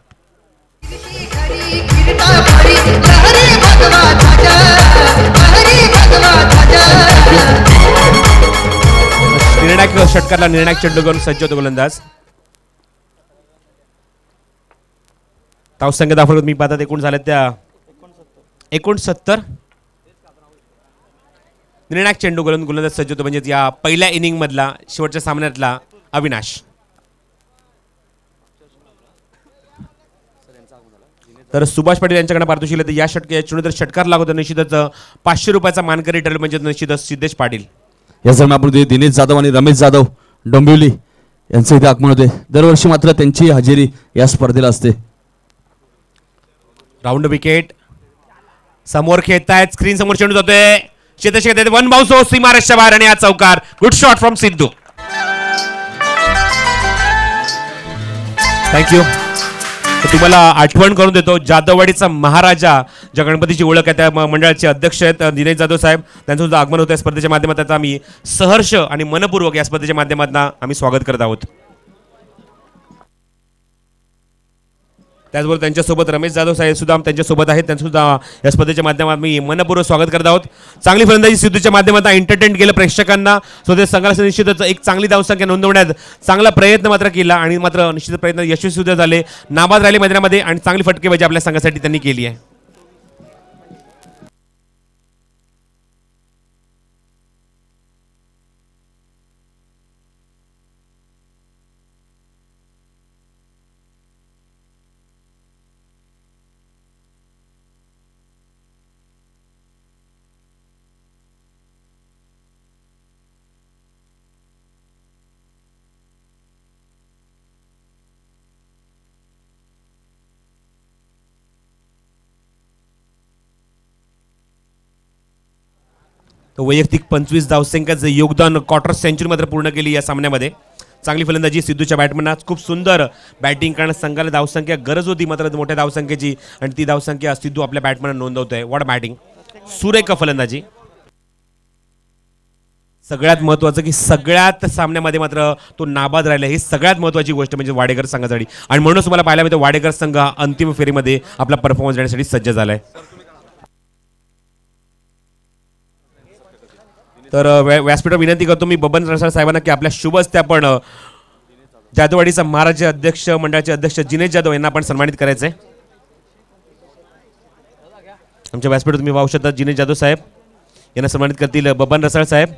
षटकारला निर्णायक चेंडू घेऊन सज्ज होतो गोलंदाज. धावसंख्या दाखवत मी पाहतात एकूण झाले त्या 69. निर्णायक चेंडू घेऊन गोलंदाज सज्ज होतो म्हणजे या पहिल्या इनिंग मधला शेवटच्या सामन्यातला अविनाश. तर सुभाष पाटील यांच्याकडे पारितोषिक तर या चेंडू जर षटकार लागतो निश्चितच 500 रुपयाचा मानकरी ठरेल म्हणजे निश्चितच सिद्धेश पाटील. या दरम्यान आपण दिनेश जाधव आणि रमेश जाधव डोंबिवली यांचे इथे आगमन होते. दरवर्षी मात्र त्यांची हजेरी या स्पर्धेला असते. राऊंड विकेट समोर खेळतायत स्क्रीन समोर चेंडू जातोय शेतशेत वन बाउन्स सीमारेषच्या बाहेर आणि हा चौकार. Good shot from Sidhu. Thank you. तुम्हाला आठवण करून देतो जाधववाडीचा महाराजा ज्या गणपतीची ओळख आहे त्या मंडळाचे अध्यक्ष आहेत दिनेश जाधव साहेब. त्यांचं सुद्धा आगमन होतं स्पर्धेच्या माध्यमातून. आम्ही सहर्ष आणि मनपूर्वक या स्पर्धेच्या माध्यमातून आम्ही स्वागत करत आहोत. त्याचबरोबर त्यांच्यासोबत रमेश जाधव साहेब सुद्धा त्यांच्यासोबत आहेत. त्यांचं सुद्धा या स्पर्धेच्या माध्यमातून मी मनपूर्वक स्वागत करत आहोत. चांगली फलंदाजी सिद्धूच्या माध्यमातून एंटरटेन केलं प्रेक्षकांना. स्वतः संघाला निश्चितच एक चांगली धावसंख्या नोंदवण्यात चांगला प्रयत्न मात्र केला आणि मात्र निश्चित प्रयत्न यशस्वी सुद्धा झाले. नाबाद राहिले मैदानामध्ये आणि चांगली फटकेबाजी आपल्या संघासाठी त्यांनी केली आहे. तो वैयक्तिक 25 धावसंख्याचं योगदान क्वार्टर सेंचुरी मात्र पूर्ण केली या सामन्यामध्ये. चांगली फलंदाजी सिद्धूच्या बॅटमॅन खूप सुंदर बॅटिंग करण्यास संघाला धावसंख्या गरज होती मात्र मोठ्या धावसंख्येची आणि ती धावसंख्या सिद्धू आपल्या बॅटमॅन नोंदवतोय. वॉट बॅटिंग सुरेख फलंदाजी. सगळ्यात महत्त्वाचं की सगळ्यात सामन्यामध्ये मात्र तो नाबाद राहिला ही सगळ्यात महत्त्वाची गोष्ट म्हणजे वाडेकर संघासाठी आणि म्हणूनच तुम्हाला पाहायला मिळतं वाडेकर संघ अंतिम फेरीमध्ये आपला परफॉर्मन्स देण्यासाठी सज्ज झालाय. तर व्यासपीठावर विनंती करतो मी बबन रसाळ साहेबांना की आपल्या शुभ हस्ते आपण जाधववाडीचा महाराज अध्यक्ष मंडळाचे अध्यक्ष जिनेश जाधव यांना आपण सन्मानित करायचं आहे. आमच्या व्यासपीठावर तुम्ही पाहू शकता जिनेश जाधव साहेब यांना सन्मानित करतील बबन रसाळ साहेब.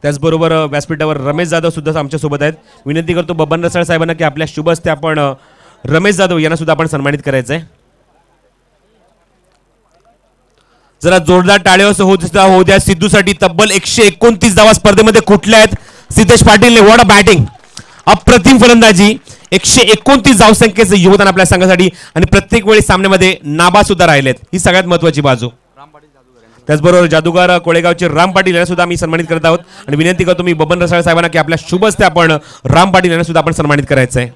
त्याचबरोबर व्यासपीठावर रमेश जाधव सुद्धा आमच्या सोबत आहेत. विनंती करतो बबन रसाळ साहेबांना की आपल्या शुभ हस्ते आपण रमेश जाधव यांना सुद्धा आपण सन्मानित करायचं आहे. जरा जोरदार टाळ्या होऊ द्या सिद्धूसाठी. तब्बल 129 धावा स्पर्धेमध्ये कुठल्या आहेत Siddhesh Patil. What a batting. अप्रतिम फलंदाजी. 129 धावसंख्येचं योगदान आपल्या संघासाठी आणि प्रत्येक वेळी सामन्यामध्ये नाबाद सुद्धा राहिलेत ही सगळ्यात महत्त्वाची बाजू. त्याचबरोबर जादूगार कोळेगावचे राम पाटील यांना सुद्धा आम्ही सन्मानित करत आहोत आणि विनंती करतो मी बबन रसाळ साहेबांना की आपल्या शुभ हस्ते आपण राम पाटील यांना सुद्धा आपण सन्मानित करायचं आहे.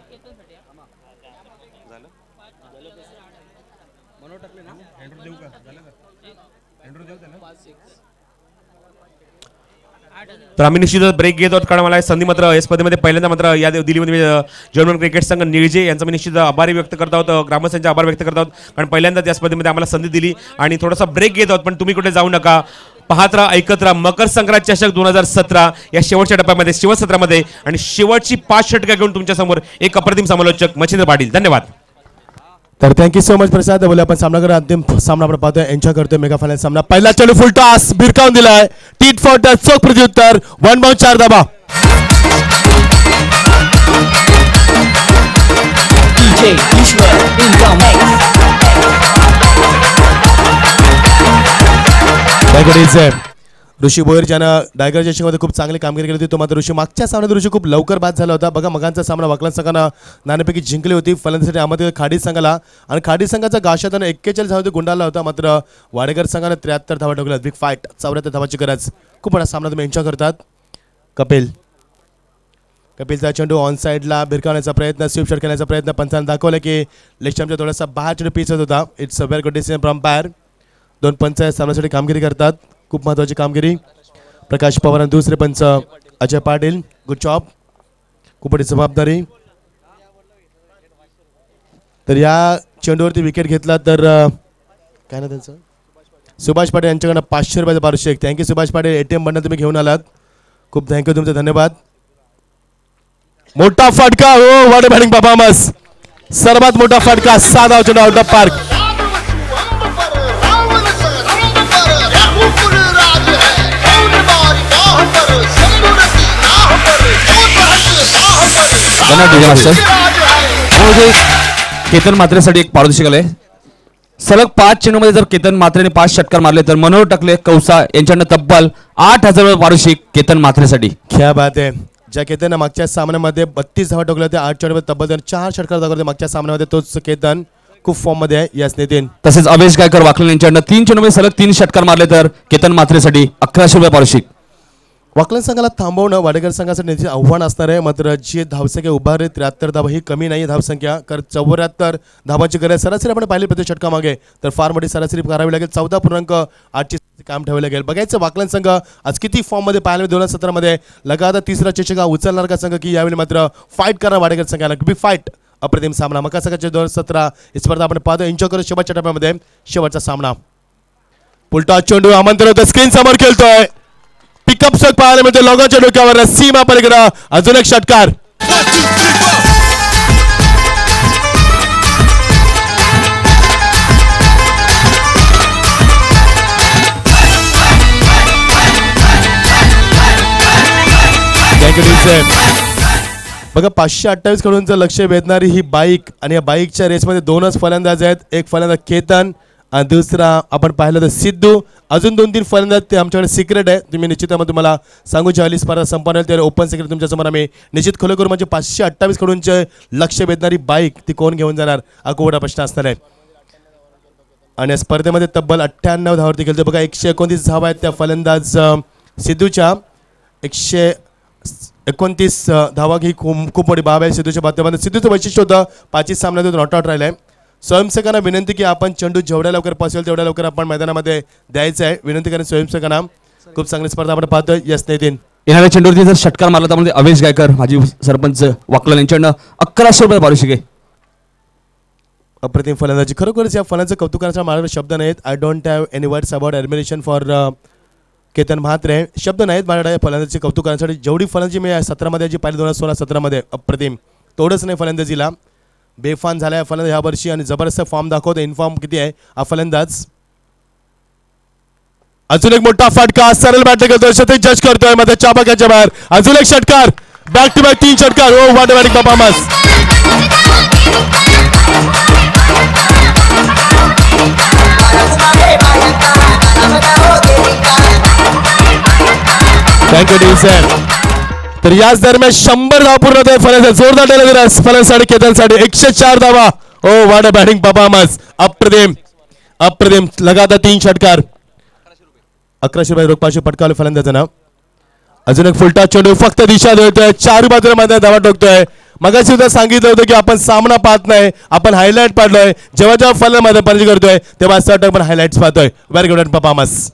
तर आम्ही निश्चितच ब्रेक घेत आहोत कारण मला संधी मात्र या स्पर्धेमध्ये पहिल्यांदा मात्र या दिल्लीमध्ये जर्मन क्रिकेट संघ निळजे यांचा मी निश्चित आभारी व्यक्त करत आहोत. ग्रामस्थांचे आभार व्यक्त करत आहोत कारण पहिल्यांदा त्या स्पर्धेमध्ये आम्हाला संधी दिली आणि थोडासा ब्रेक घेत आहोत. पण तुम्ही कुठे जाऊ नका. पाहत राहा ऐकत राहा मकर संक्रांत चषक 2017 या शेवटच्या टप्प्यामध्ये शेवटसत्रामध्ये आणि शेवटची 5 षटकं घेऊन तुमच्या समोर एक अप्रतिम समालोचक मच्छिंद्र पाटील. धन्यवाद. तर थँक्यू सो मच प्रसाद. बोले आपण सामना करा. अंतिम सामना आपण पाहतोय एन्जॉय करतोय मेगा फायनल सामना. पहिला चेंडू फुल टॉस भिरकावून दिलाय. टीट फॉर टच चोख प्रत्युत्तर. 1 bound 4 dhaba. DJ Ishwar in the mix. ऋषी भोयर ज्यानं डायगर जयसिंगमध्ये खूप चांगली कामगिरी केली होती तो मात्र ऋषी मागच्या सामन्यात ऋषी खूप लवकर बाद झाला होता. बघा मगांचा सामना वाकलन संघानं नाणेपैकी जिंकली होती. फलंदाजीसाठी अहमद खाडी संघाला आणि खाडी संघाचा गाशातानं 41 धावांनी गुंडाळला होता मात्र वाडेकर संघानं 73 धावा ठोकल्या. बिग फाईट 74 धावाची गरज. खूप मोठा सामना तुम्ही एन्जॉय करतात. कपिलचा चेंडू ऑन साईडला भिरकावण्याचा प्रयत्न स्वीप शॉट खेळण्याचा प्रयत्न पंचांनी दाखवलं की लेग स्टंपच्या थोडासा बाहेर चेंडू पिच होत होता. It's a very good decision from umpire. 2 पंच सामन्यासाठी कामगिरी करतात. खूप महत्त्वाची कामगिरी. प्रकाश पवार दुसरे पंच अजय पाटील. Good job. खूप मोठी जबाबदारी. तर या चेंडूवरती विकेट घेतला तर काय ना त्यांचं सुभाष पाटील यांच्याकडनं 500 रुपयाचं पारितोषिक. Thank you Subhash Patil, ATM bundle तुम्ही घेऊन आलात, खूप थँक्यू तुमचे, धन्यवाद. मोठा फटका, हो व्हॉट अ बॅटिंग परफॉर्मन्स, सर्वात मोठा फटका, 6 धाव चेंडू आउट ऑफ पार्क. केतन मात्रेसाठी एक पारितोषिक आले. सलग 5 चेंडूमध्ये जर केतन मात्रेने 5 षटकार मारले तर मनोहर टकले कौसा यांच्याकडनं तब्बल 8,000 रुपये पारितोषिक केतन मात्रेसाठी. क्या बात आहे. ज्या केतन मागच्या सामन्यामध्ये 32 धावा ठोकल्या होत्या, 8 चेंडूमध्ये तब्बल 4 षटकार दाखवले मागच्या सामन्यामध्ये, तोच केतन खूप फॉर्म मध्ये आहे. यस नितीन. तसेच अवेश गायकर वाकलन यांच्याकडनं 3 चेंडूमध्ये सलग 3 षटकार मारले तर केतन मात्रेसाठी 1100 रुपये पारितोषिक. वाकलन संघाला थांबवणं वाडेकर संघासाठी निश्चित आव्हान असणार आहे. मात्र जी धावसंख्या उभारली 73 धावा ही कमी नाही धावसंख्या, कारण 74 धावांची गरज. सरासरी आपण पाहिली प्रति षटकामागे तर फार मोठी सरासरी करावी लागेल. 14.8 काम ठेवावे लागेल. बघायचं वाकलन संघ आज किती फॉर्म मध्ये पाहिलं. 2017 मध्ये लगातार तिसरा चषक उचलणार का संघ, की यावेळी मात्र फाईट करणार वाडेकर संघाला. बिग फाईट, अप्रतिम सामना. मका संघाचे 2017 ही स्पर्धा आपण पाहतो. एन्जॉय करू शेवटच्या टप्प्यामध्ये शेवटचा सामना. पुलटा चेंडू आमंत्रण होतं, स्क्रीन समोर खेळतोय. पिकअप शॉट पाहायला मिळतो लोगांच्या डोक्यावर, सीमा पलीकडे अजून एक षटकार. बघा 528 कडूनचं लक्ष वेधणारी ही बाईक, आणि या बाईकच्या रेसमध्ये 2च फलंदाज आहेत. एक फलंदाज केतन आणि दुसरा आपण पाहिलं तर सिद्धू. अजून 2-3 फलंदाज ते आमच्याकडे सिक्रेट आहे, तुम्ही निश्चित मला सांगू. ज्यावेळी स्पर्धा संपन्न होईल त्यावेळी ओपन सिक्रेट तुमच्यासमोर आम्ही निश्चित खोलं करू. म्हणजे 528 कडूनचे लक्ष वेधणारी बाईक ती कोण घेऊन जाणार हा खूप मोठा प्रश्न असणार आहे. आणि या स्पर्धेमध्ये तब्बल 98 धावावरती खेळतो. बघा 129 धावा आहेत त्या फलंदाज सिद्धूच्या. 129 धावा ही खूप मोठी बाब आहे सिद्धूच्या बाबतीमध्ये. सिद्धूचं वैशिष्ट्य होतं 5 सामन्यातून नॉट आउट राहिलं आहे. स्वयंसेवकांना विनंती की आपण चेंडू जेवढ्या लवकर पॉसिबल तेवढ्या लवकर आपण मैदानामध्ये द्यायचं आहे. विनंती करेन स्वयंसेवकांना. खूप चांगली स्पर्धा आपण पाहतोय. यस नितीन. येणाऱ्या चेंडूवरती जर षटकार मारला त्यामध्ये अवेश गायकर माजी सरपंच वाकलन यांच्याकडनं 1100 रुपये पारितोषिक आहे. अप्रतिम फलंदाजी. खरोखरच या फलंदाचं कौतुक करण्याचा माझ्याकडे शब्द नाहीत. I don't have any words about admiration for Ketan Mhatre. शब्द नाहीत माझ्याकडे फलंदाजी कौतुक करण्यासाठी. जेवढी फलंदाजी मी 17 जी पाहिली 2016-17 अप्रतिम, तेवढंच नाही फलंदाजीला. बेफान झाला आहे फलंदाज ह्या वर्षी आणि जबरदस्त फॉर्म दाखवतो. इनफॉर्म किती आहे हा फलंदाज. अजून एक मोठा फटका, सरळ बॅट करतोय, शतक जज करतोय मध्ये चाबकाच्या बाहेर. अजून एक षटकार, बॅक टू बॅक 3 षटकार. Oh what a batting performance. Thank you डी सर. तर याच दरम्यान 100 धावा पूर्ण होते फलंदाज. जोरदार टाळ्या फलंदाजसाठी केतनसाठी 104 धावा. ओ व्हॉट अ बॅटिंग परफॉर्मन्स. अप्रतिम अप्रतिम. लगातार 3 षटकार. 1100 रुपये रोख पाचशे पटकावले फलंदाजांना. अजून एक फुलटा चेंडू फक्त दिशा देतोय, 4 बाजूला मध्ये धावा ठोकतोय. मगाशी सुद्धा सांगितलं होतं की आपण सामना पाहत नाही, आपण हायलाइट पाहतोय. जेव्हा जेव्हा फलंदाज मध्ये पराजय करतोय तेव्हा असं आपण हायलाइट्स पाहतोय. Very good performance.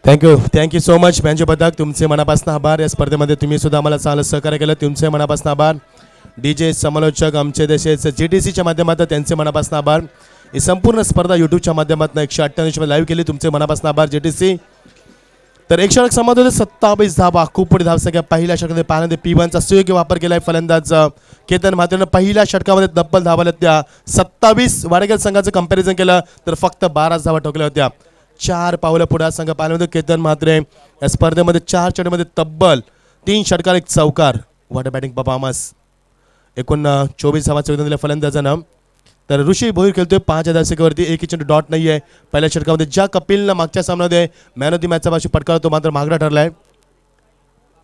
Thank you so much मॅन्जो पथक. तुमचे मनापासून आभार. या स्पर्धेमध्ये तुम्ही सुद्धा आम्हाला चांगलं सहकार्य केलं, तुमचे मनापासून आभार. DJ समालोचक आमचे देशाचे GTCच्या माध्यमातून त्यांचे मनापासून आभार. ही संपूर्ण स्पर्धा यूट्यूबच्या माध्यमातून 198 लाईव्ह केली, तुमचे मनापासून आभार GTC. तर एक षटक समाज होते 27 धावा, खूप मोठी धावसंख्या. पहिल्या षटकामध्ये पाहण्यामध्ये P1चा सुयोग्य वापर केलाय फलंदाज केतन म्हात्रेनं. पहिल्या षटकामध्ये तब्बल धावा त्या 27. वाडेकर संघाचं कंपॅरिझन केलं तर फक्त 12 धावा ठोकल्या होत्या. 4 पावलं पुढे संघ पाहिल्यामध्ये केतन म्हात्रे या स्पर्धेमध्ये 4 चेंडूमध्ये तब्बल 3 षटकार 1 चौकार. What a batting performance. एकूण 24 धावांचं योगदान दिलं फलंदाजानं. तर ऋषी भोईर खेळतोय 5 धावसंख्येवरती, 1 चेंडू डॉट नाही आहे पहिल्या षटकामध्ये. ज्या कपिलनं मागच्या सामन्यामध्ये मॅन ऑफ द मॅचचा बाशी पटकावला तो मात्र महागडा ठरलाय.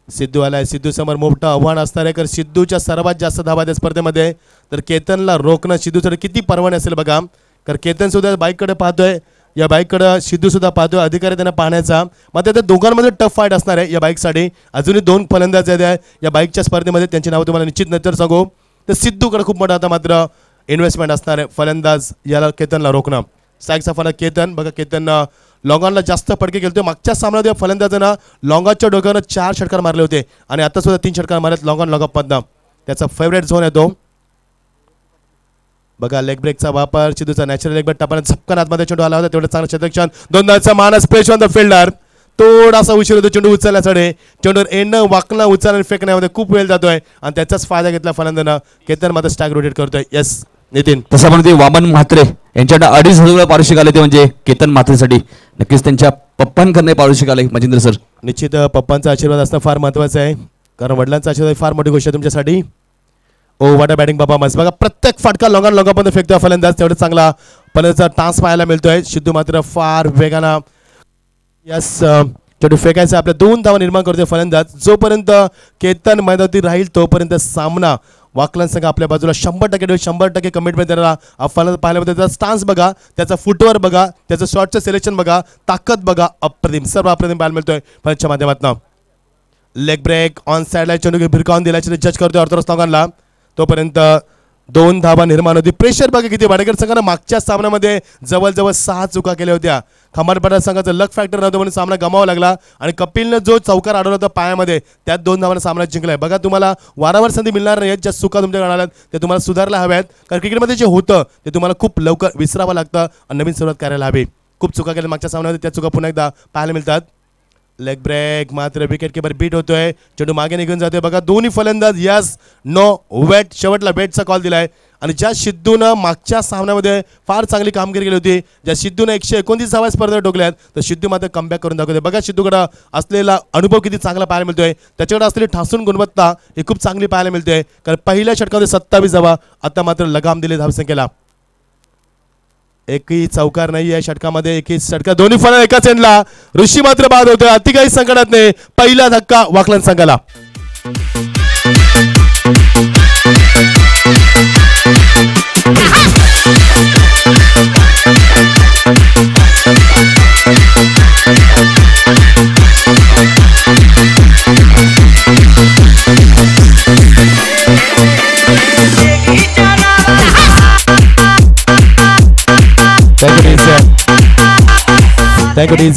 सिद्धू आलाय, सिद्धू समोर मोठं आव्हान असणार आहे, कारण सिद्धूच्या सर्वात जास्त धावा त्या स्पर्धेमध्ये. तर केतनला रोखणं सिद्धूसाठी किती परवाने असेल बघा, कारण केतन सुद्धा बाईककडे पाहतोय. या बाईककडे सिद्धू सुद्धा पाहतोय, अधिकार आहे त्यांना पाहण्याचा. मात्र त्या दोघांमध्ये टफ फाईट असणार आहे या बाईकसाठी. अजूनही 2 फलंदाज आहेत या बाईकच्या स्पर्धेमध्ये, त्यांची नावं तुम्हाला निश्चित नंतर सांगू. तर सिद्धूकडे खूप मोठा आता मात्र इन्व्हेस्टमेंट असणार आहे फलंदाज याला केतनला रोखणं. स्ट्राईकचा फलक केतन, बघा केतन लॉंगॉनला जास्त फटके खेळतोय. मागच्या सामन्यात या फलंदाजानं लॉंगॉनच्या डोक्यावर 4 षटकार मारले होते आणि आता सुद्धा 3 षटकार मारलेत लॉंगॉन लॉंगॉपमधनं. त्याचा फेवरेट झोन आहे तो. बघा लेग ब्रेकचा वापर, सिद्धूचा नॅचरल लेग ब्रेक टापाने झपकन आतमध्ये चेंडू आला होता. तेवढं चांगलं क्षेत्ररक्षण, 2 धावांचा मानस प्रेश ऑन द फिल्डर. थोडासा उशीर होतो चेंडू उचलण्यासाठी. चेंडूवर येणं वाकणं उचलणं फेकण्यामध्ये खूप वेळ जातोय आणि त्याचाच फायदा घेतला फलंदाजानं. केतन मात्र स्टॅग रोटेट करतोय. येस नितीन, तसं म्हणते वामन म्हात्रे यांच्याकडे 2,500 पारितोषिक आले, ते म्हणजे केतन म्हात्रेसाठी. नक्कीच त्यांच्या पप्पांकडनं पारितोषिक आले मजिंद्र सर. निश्चित पप्पांचा आशीर्वाद असणं फार महत्त्वाचं आहे, कारण वडिलांचा आशीर्वाद फार मोठी गोष्ट आहे तुमच्यासाठी. ओ वाटा बॅटिंग बाबा मस्त. बघा प्रत्येक फटका लॉंगॉन फेकतोय फलंदाज. तेवढं चांगला फलंदाजाचा टान्स पाहायला मिळतोय. सिद्धू मात्र फार वेगानं यस चेंडू फेकायचा. आपल्या 2 धावा निर्माण करतोय फलंदाज. जोपर्यंत केतन मैदानावरती राहील तोपर्यंत सामना वाकलन संघ आपल्या बाजूला 100% कमिटमेंट देणारा फलंदाज पाहायला मिळतो. त्याचा स्टान्स बघा, त्याचा फुटवर्क बघा, त्याचं शॉटचं सिलेक्शन बघा, ताकद बघा, अप्रतिम, सर्व अप्रतिम पाहायला मिळतोय फलंदाजच्या माध्यमातून. लेग ब्रेक ऑन साईडला चेंडू भिरकावून दिल्याचे जज करतोय ऑर्थोडॉक्स लॉंगॉनला. तोपर्यंत 2 धावा निर्माण होती. प्रेशर बघा किती. वाडेकर संघानं मागच्या सामन्यामध्ये जवळजवळ 6 चुका केल्या होत्या. खंबाटपाडा संघाचं लक फॅक्टर नव्हतं म्हणून सामना गमावा लागला आणि कपिलनं जो चौकार अडवला होता पायामध्ये, त्यात 2 धावांना सामना जिंकलाय. बघा तुम्हाला वारंवार संधी मिळणार नाही, ज्या चुका तुमच्याकडे आल्यात ते तुम्हाला सुधारला हव्यात, कारण क्रिकेटमध्ये जे होतं ते तुम्हाला खूप लवकर विसरावं लागतं आणि नवीन सुरुवात करायला हवी. खूप चुका केल्या मागच्या सामन्यामध्ये, त्या चुका पुन्हा एकदा पाहायला मिळतात. लेग ब्रेक मात्र विकेट किपर बीट होतोय. चेंडू मागे निघून जातोय. बघा दोन्ही फलंदाज यस नो वेट, शेवटला वेटचा कॉल दिलाय. आणि ज्या सिद्धूनं मागच्या सामन्यामध्ये फार चांगली कामगिरी केली होती, ज्या सिद्धूनं 129 धावा स्पर्धेत ठोकल्यात, तर सिद्धू मात्र कमबॅक करून दाखवते. बघा सिद्धूकडे असलेला अनुभव किती चांगला पाहायला मिळतोय. त्याच्याकडे असलेली ठासून गुणवत्ता ही खूप चांगली पाहायला मिळते. कारण पहिल्या षटकामध्ये 27 धावा, आता मात्र लगाम दिले धावसंख्येला. एकही चौकार नाही या षटकामध्ये, एकही षटका. दोन्ही फलंदाज एकाच एंडला. ऋषी मात्र बाद होतोय. अति काही संकटात नाही. पहिला धक्का वाकलन संघाला.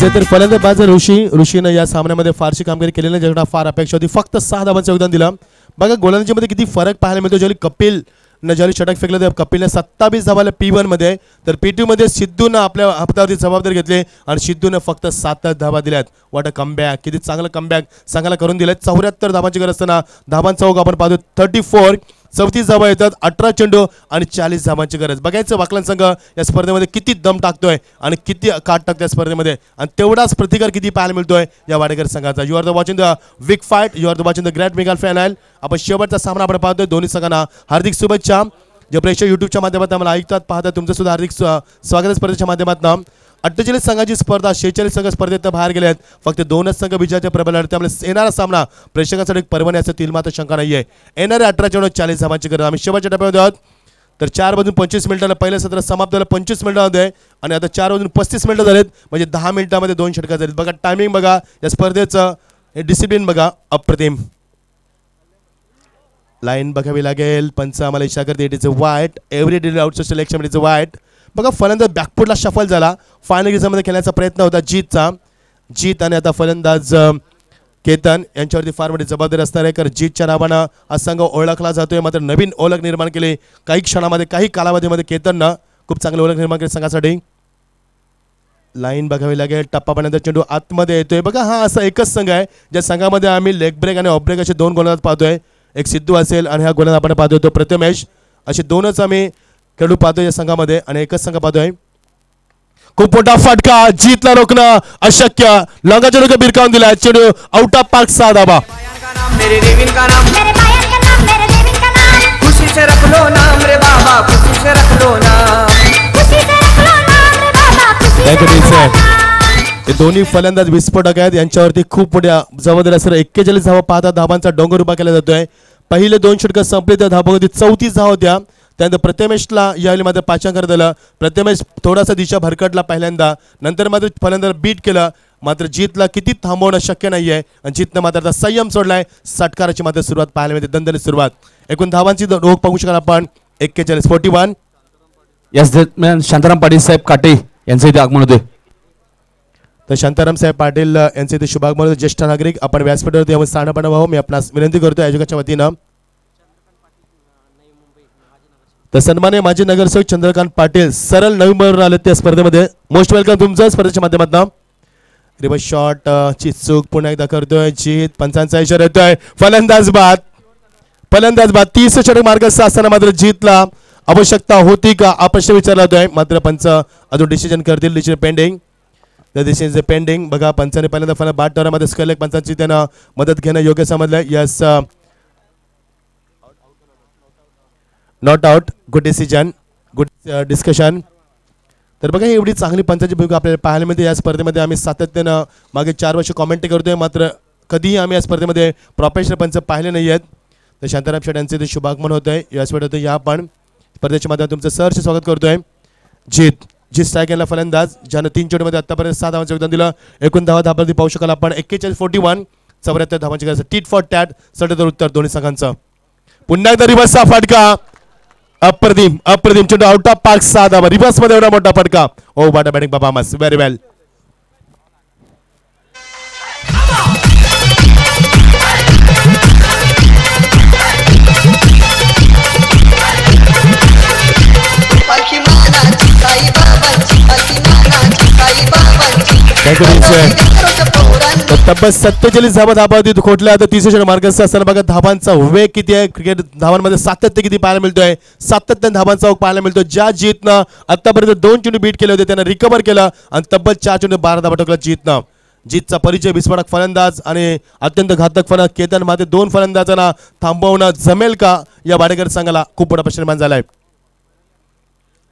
तर फलंदाज ऋषीनं या सामन्यामध्ये फारशी कामगिरी केली नाही, ज्याकडे फार अपेक्षा होती. फक्त 6 धावांचं योगदान दिलं. बघा गोलंदाजीमध्ये किती फरक पाहायला मिळतो. ज्यावेळी कपिलनं षटक फेकलं तर कपिलने 27 धावाला P1 मध्ये, तर P2 मध्ये सिद्धूनं आपल्या हातावरती जबाबदारी घेतली आणि सिद्धूनं फक्त 7 धावा दिल्यात. वाट कमबॅक, किती चांगलं कमबॅक संघाला करून दिलं. 74 धावांची गरज असताना धावांचा ओघ आपण पाहतो 34. 34 धावा येतात, 18 चेंडू आणि 40 धावांची गरज. बघायचं वाकलन संघ या स्पर्धेमध्ये किती दम टाकतोय आणि किती काट टाकतोय या स्पर्धेमध्ये, आणि तेवढाच प्रतिकार किती पाहायला मिळतोय या वाडेकर संघाचा. You are the watching the big fight, you are the watching the great mega final. आपण शेवटचा सामना आपण पाहतोय. दोन्ही संघांना हार्दिक शुभेच्छा. जे प्रेक्षक युट्यूबच्या माध्यमातून आम्हाला ऐकतात पाहतात, तुमचं सुद्धा हार्दिक स्वागत स्पर्धेच्या माध्यमातून. 48 संघाची स्पर्धा, 46 संघ स्पर्धेत बाहेर गेले आहेत. फक्त 2च संघ विजयाच्या प्रबल आहेत. त्यामुळे येणारा सामना प्रेक्षकांसाठी पर्वणी असं तील मात्र शंका नाही आहे. येणारे 18 चेंडू 40 धावांची गरज. आम्ही शेवटच्या टप्प्यामध्ये आहोत. तर 4 वाजून 25 मिनिटाला पहिलं सत्र समाप्त झालं 25 मिनिटांमध्ये, आणि आता 4 वाजून 35 मिनिटं झालेत, म्हणजे 10 मिनिटांमध्ये 2 षटका झालेत. बघा टायमिंग बघा, या स्पर्धेचं हे डिसिप्लिन बघा, अप्रतिम. लाईन बघावी लागेल. पंच आम्हाला इशारा करते it is a wide. Every deal out selection it is a wide. बघा फलंदाज बॅकफुटला शफल झाला. फायनल गेममध्ये खेळण्याचा प्रयत्न होता जीत, आणि आता फलंदाज केतन यांच्यावरती फार मोठी जबाबदारी असणार आहे, कारण जीतच्या नावानं हा संघ ओळखला जातोय. मात्र नवीन ओळख निर्माण केली काही क्षणामध्ये, काही कालावधीमध्ये केतननं खूप चांगली ओळख निर्माण केली संघासाठी. लाईन बघावी लागेल. टप्पा पाण्याचा चेंडू आतमध्ये येतोय. बघा हा असा एकच संघ आहे ज्या संघामध्ये आम्ही लेग ब्रेक आणि ऑफ ब्रेक असे 2 गोलंदाज पाहतोय. एक सिद्धू असेल आणि हा गोलंदाज आपण पाहतोय तो प्रथमेश. असे 2च आम्ही खेळू पाहतोय या संघामध्ये, आणि एकच संघ पाहतोय. खूप मोठा फटका, जीतला रोखणं अशक्य. लॉंगाच्या डोक्यात भिरकावून दिला. चेंडू आउट ऑफ पार्क. 6 धावा. मेरे देवीन का नाम, मेरे बायन का नाम, मेरे देवीन का नाम, खुशी से रख लो नाम रे बाबा, खुशी से रख लो नाम, खुशी से रख लो नाम रे बाबा, खुशी से रख लो नाम. हे दोन्ही फलंदाज विस्फोटक आहेत. यांच्यावरती खूप मोठ्या जबाबदारी असणार. 41 धावा पाहता धावांचा डोंगर उभा केला जातोय. पहिले 2 षटकं संपले, त्या धावांमध्ये 34 धावा होत्या. त्यानंतर प्रथमेशला यावेळी मात्र पाचांक करण्यात आलं. प्रथमेश थोडासा दिशा भरकटला पहिल्यांदा, नंतर मात्र फलंदाज बीट केलं. मात्र जीतला किती थांबवणं शक्य नाही आहे आणि जीतनं मात्र आता संयम सोडलाय. षटकाराची मात्र सुरुवात पाहायला मिळते, दणदणीत सुरुवात. एकूण धावांची रोख पाहू शकाल आपण 41-41. याच दरम्यान शांताराम पाटील साहेब काटे यांचं इथे आगमन होते. तर शांताराम साहेब पाटील यांचे इथे शुभागमन. ज्येष्ठ नागरिक आपण व्यासपीठावरती यावर स्थानपण व्हावं मी आपणास विनंती करतो आयोजकाच्या वतीनं. तर सन्मान्य माजी नगरसेवक चंद्रकांत पाटील सरळ नवी मुंबईवरून आले त्या स्पर्धेमध्ये. मोस्ट वेलकम तुमचं स्पर्धेच्या माध्यमातून. रिवर्स शॉट ची चूक पुन्हा एकदा करतोय जीत. पंचांचा इशारा येतोय. फलंदाज बाद 30 षटक मार्गस्थ असताना मात्र जीतला आवश्यकता होती का हा प्रश्न विचारला जातोय. मात्र पंच अजून डिसिजन करतील. Decision pending. The decision pending. बघा पंचाने पहिल्यांदा फलंदाज बाद टोरामध्ये स्केल एक पंचांची त्यांना मदत घेणं योग्य समजलं. Yes not out. Good decision, good discussion. तर बघा एवढी चांगली पंचाची भूमिका आपल्याला पाहायला मिळते या स्पर्धेमध्ये. आम्ही सातत्यानं मागे 4 वर्ष कॉमेंट करतोय, मात्र कधीही आम्ही या स्पर्धेमध्ये प्रोफेशनल पंच पाहिले नाही आहेत. तर शांताराम शेट यांचे ते शुभागमन होत आहे या स्पर्धेत. या आपण स्पर्धेच्या माध्यमातून तुमचं सहर्ष स्वागत करतोय. जीत स्ट्राईक याला फलंदाज ज्यानं 3 चेंडूमध्ये आतापर्यंत 6 धावांचं योगदान दिलं. एकूण धावांवरती पाहू शकाल आपण 41-41. 74 धावांची गरज. Tit for tat. सटतर उत्तर दोन्ही संघांचं. पुन्हा एकदा रिव्हर्सचा फटका. अप्रतिम चेंडू आउट ऑफ पार्क. 6 धावा. रिव्हर्स मध्ये एवढा मोठा फटका. ओ बॅट बॅटिंग बाबा मस व्हेरी वेल. तब्बल 47 धावा होती खोटल्या. आता 30 षटक मार्गस्थ असताना बघा धावांचा वेग किती आहे. क्रिकेट धावांमध्ये सातत्य किती पाहायला मिळतोय. सातत्याने धावांचा ओघ पाहायला मिळतो. ज्या जीतनं आतापर्यंत 2 चेंडू बीट केले होते त्यांना रिकव्हर केलं आणि तब्बल 4 चेंडू 12 धावा ठोकला जीतनं. जीतचा परिचय विस्फोटक फलंदाज आणि अत्यंत घातक फलंदाज केतन माते 2 फलंदाजांना थांबवणं जमेल का या भाडेकर संघाला खूप मोठा प्रश्न निर्माण झालाय.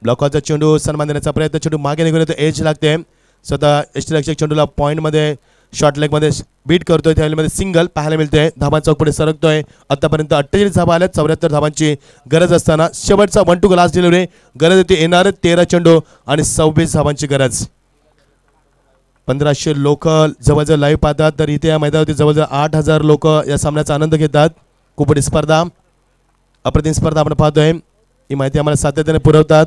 ब्लॉकचा चेंडू सन्मान देण्याचा प्रयत्न. चेंडू मागे निघून येतो. एज लागते. स्वतः यष्टीरक्षक चेंडूला पॉईंटमध्ये शॉर्ट लेगमध्ये बीट करतोय. त्यामध्ये सिंगल पाहायला मिळते. धाबां चौक पुढे सरकतोय. आतापर्यंत 48 धाबा आल्या. 74 धाबांची गरज असताना शेवटचा 1 टू लास्ट डिलिव्हरी गरज येते. येणार 13 चेंडू आणि 26 धाबांची गरज. 1500 लोक जवळजवळ लाईव्ह पाहतात. तर इथे या मैदानावरती जवळजवळ 8000 लोक या सामन्याचा आनंद घेतात. खूप मोठी स्पर्धा, अप्रतिम स्पर्धा आपण पाहतोय. ही माहिती आम्हाला सातत्याने पुरवतात.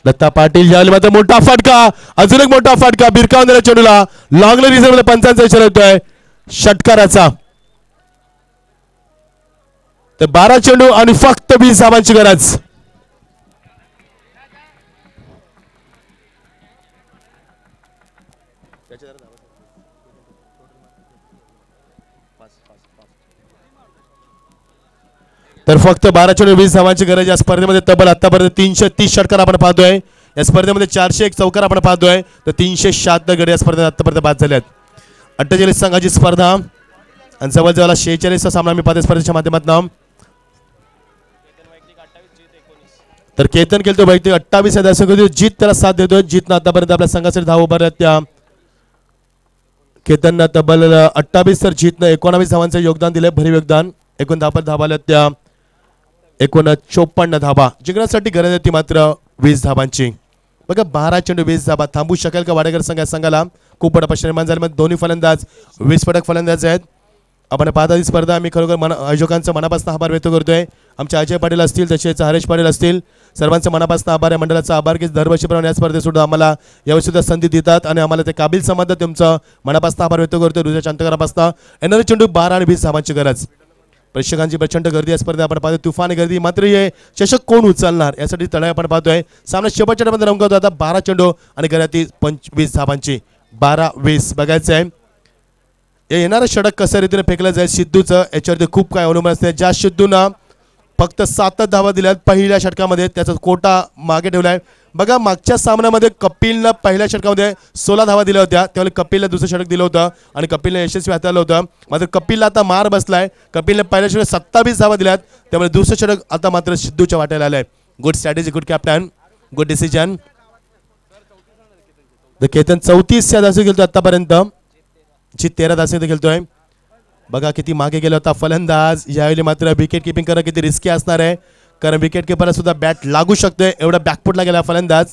दत्ता पाटील यावेळी मात्र मोठा फटका. अजून एक मोठा फटका. बिरकावून दिला चेंडूला. लॉंग रिझर्व पंचांचा इशारा येतोय षटकाराचा. तर 12 चेंडू आणि फक्त 20 धावांची गरज. तर फक्त 12 चेंडू 20 धावांची गरज. या स्पर्धेमध्ये तब्बल आतापर्यंत 330 षटकार आपण पाहतोय. या स्पर्धेमध्ये 401 चौकार आपण पाहतोय. तर 376 गडी या स्पर्धेत आतापर्यंत बाद झाले आहेत. 48 संघाची स्पर्धा आणि जवळजवळ 46 सामना आम्ही पाहतोय स्पर्धेच्या माध्यमातून. तर केतन खेळतो वैयक्तिक 28 धावसंख्या. जीत त्याला साथ देतोय. जीतनं आतापर्यंत आपल्या संघासाठी धाव उभारल्यात. त्या केतननं तब्बल 28 तर जीतनं 19 धावांचं योगदान दिलंय. भरीव योगदान. एकूण धावा आल्या त्या 54 धावा. जिंकण्यासाठी गरज होती मात्र 20 धावांची. बघा 12 चेंडू 20 धावा. थांबू शकेल का वाडेकर संघाला खूप मोठा प्रश्न निर्माण झाला. दोन्ही फलंदाज विस्फोटक फलंदाज आहेत. आपण पाहता ही स्पर्धा आम्ही खरोखर आयोजकांचा मनापासून आभार व्यक्त करतोय. आमचे अजय पाटील असतील तसेच हरेश पाटील असतील सर्वांचा मनापासून आभार आहे. मंडळाचा आभार की दरवर्षीप्रमाणे या स्पर्धेत सुद्धा आम्हाला यावर्षी सुद्धा संधी देतात आणि आम्हाला ते काबिल समजतात. तुमचं मनापासून आभार व्यक्त करतोय. हृदय शांतकरापासून येणारे चेंडू 12 आणि 20 धावांची गरज. प्रेक्षकांची प्रचंड गर्दी या स्पर्धेत आपण पाहतोय. तुफान गर्दी. मात्र हे चषक कोण उचलणार यासाठी तळाई आपण पाहतोय. सामना शेवटच्या टप्प्यात रंगवतो. आता 12 चेंडू आणि गरज 25 धावांची. 12-20 बघायचं आहे. येणारं षटक कशा रीतीने फेकलं जाईल सिद्धूचं याच्यावरती खूप काय अवलंबून असते. ज्या सिद्धूनं फक्त 7 धावा दिल्यात पहिल्या षटकामध्ये त्याचा कोटा मागे ठेवलाय. बघा मागच्या सामन्यामध्ये कपिलनं पहिल्या षटकामध्ये 16 धावा दिल्या होत्या. त्यावेळी कपिलला दुसरं षटक दिलं होतं आणि कपिलने यशस्वी हाताळलं होतं. मात्र कपिलला आता मार बसलाय. कपिलने पहिल्या षटकात 27 धावा दिल्यात. त्यामुळे दुसरं षटक आता मात्र सिद्धूच्या वाट्याला आलंय. Good strategy, good captain, good decision. Ketan 34 धावसंख्या खेळतो आतापर्यंत. जी 13 धावसंख्या खेळतोय. बघा किती मागे गेला होता फलंदाज. यावेळी मात्र विकेट किपिंग करणं किती रिस्की असणार आहे. कारण विकेट किपरला सुद्धा बॅट लागू शकते एवढा बॅकफुटला गेला फलंदाज.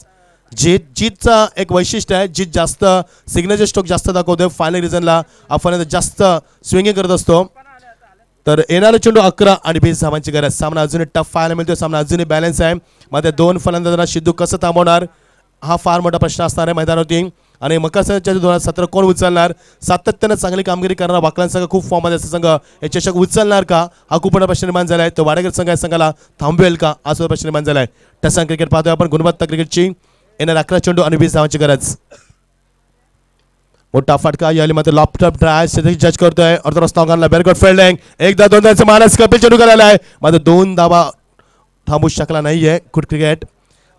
जीतचा एक वैशिष्ट्य आहे, जीत जास्त सिग्नेचर स्ट्रोक जास्त दाखवतोय फायनल रिझनला. हा फलंदाज जास्त स्विंगिंग करत असतो. तर येणारा चेंडू 11 आणि 20 धावांची गरज. सामना अजूनही टफ पाहायला मिळतोय, सामना अजूनही बॅलन्स आहे. मात्र दोन फलंदाजांना सिद्धू कसं थांबवणार हा फार मोठा प्रश्न असणार आहे मैदानावरती. आणि मकर संघाच्या 2017 कोण उचलणार. सातत्यानं चांगली कामगिरी करणारा वाकलन संघ खूप फॉर्ममध्ये असं संघ हे चषक उचलणार का हा खूप मोठा प्रश्न निर्माण झाला आहे. तो वाडेकर संघ या संघाला थांबवेल का हा सुद्धा प्रश्न निर्माण झाला आहे. टसन क्रिकेट पाहतोय आपण, गुणवत्ता क्रिकेटची. येणार 11 चेंडू आणि 20 धावांची गरज. मोठा फटका याली मात्र लॉपटॉप ड्राय जज करतोय ऑर्थोडॉक्स नॉगानला. Very good fielding. एकदा दोन धावांचा मानस कपिल चेंडू करायला आहे मात्र 2 धावा थांबू शकला नाहीये. Good cricket.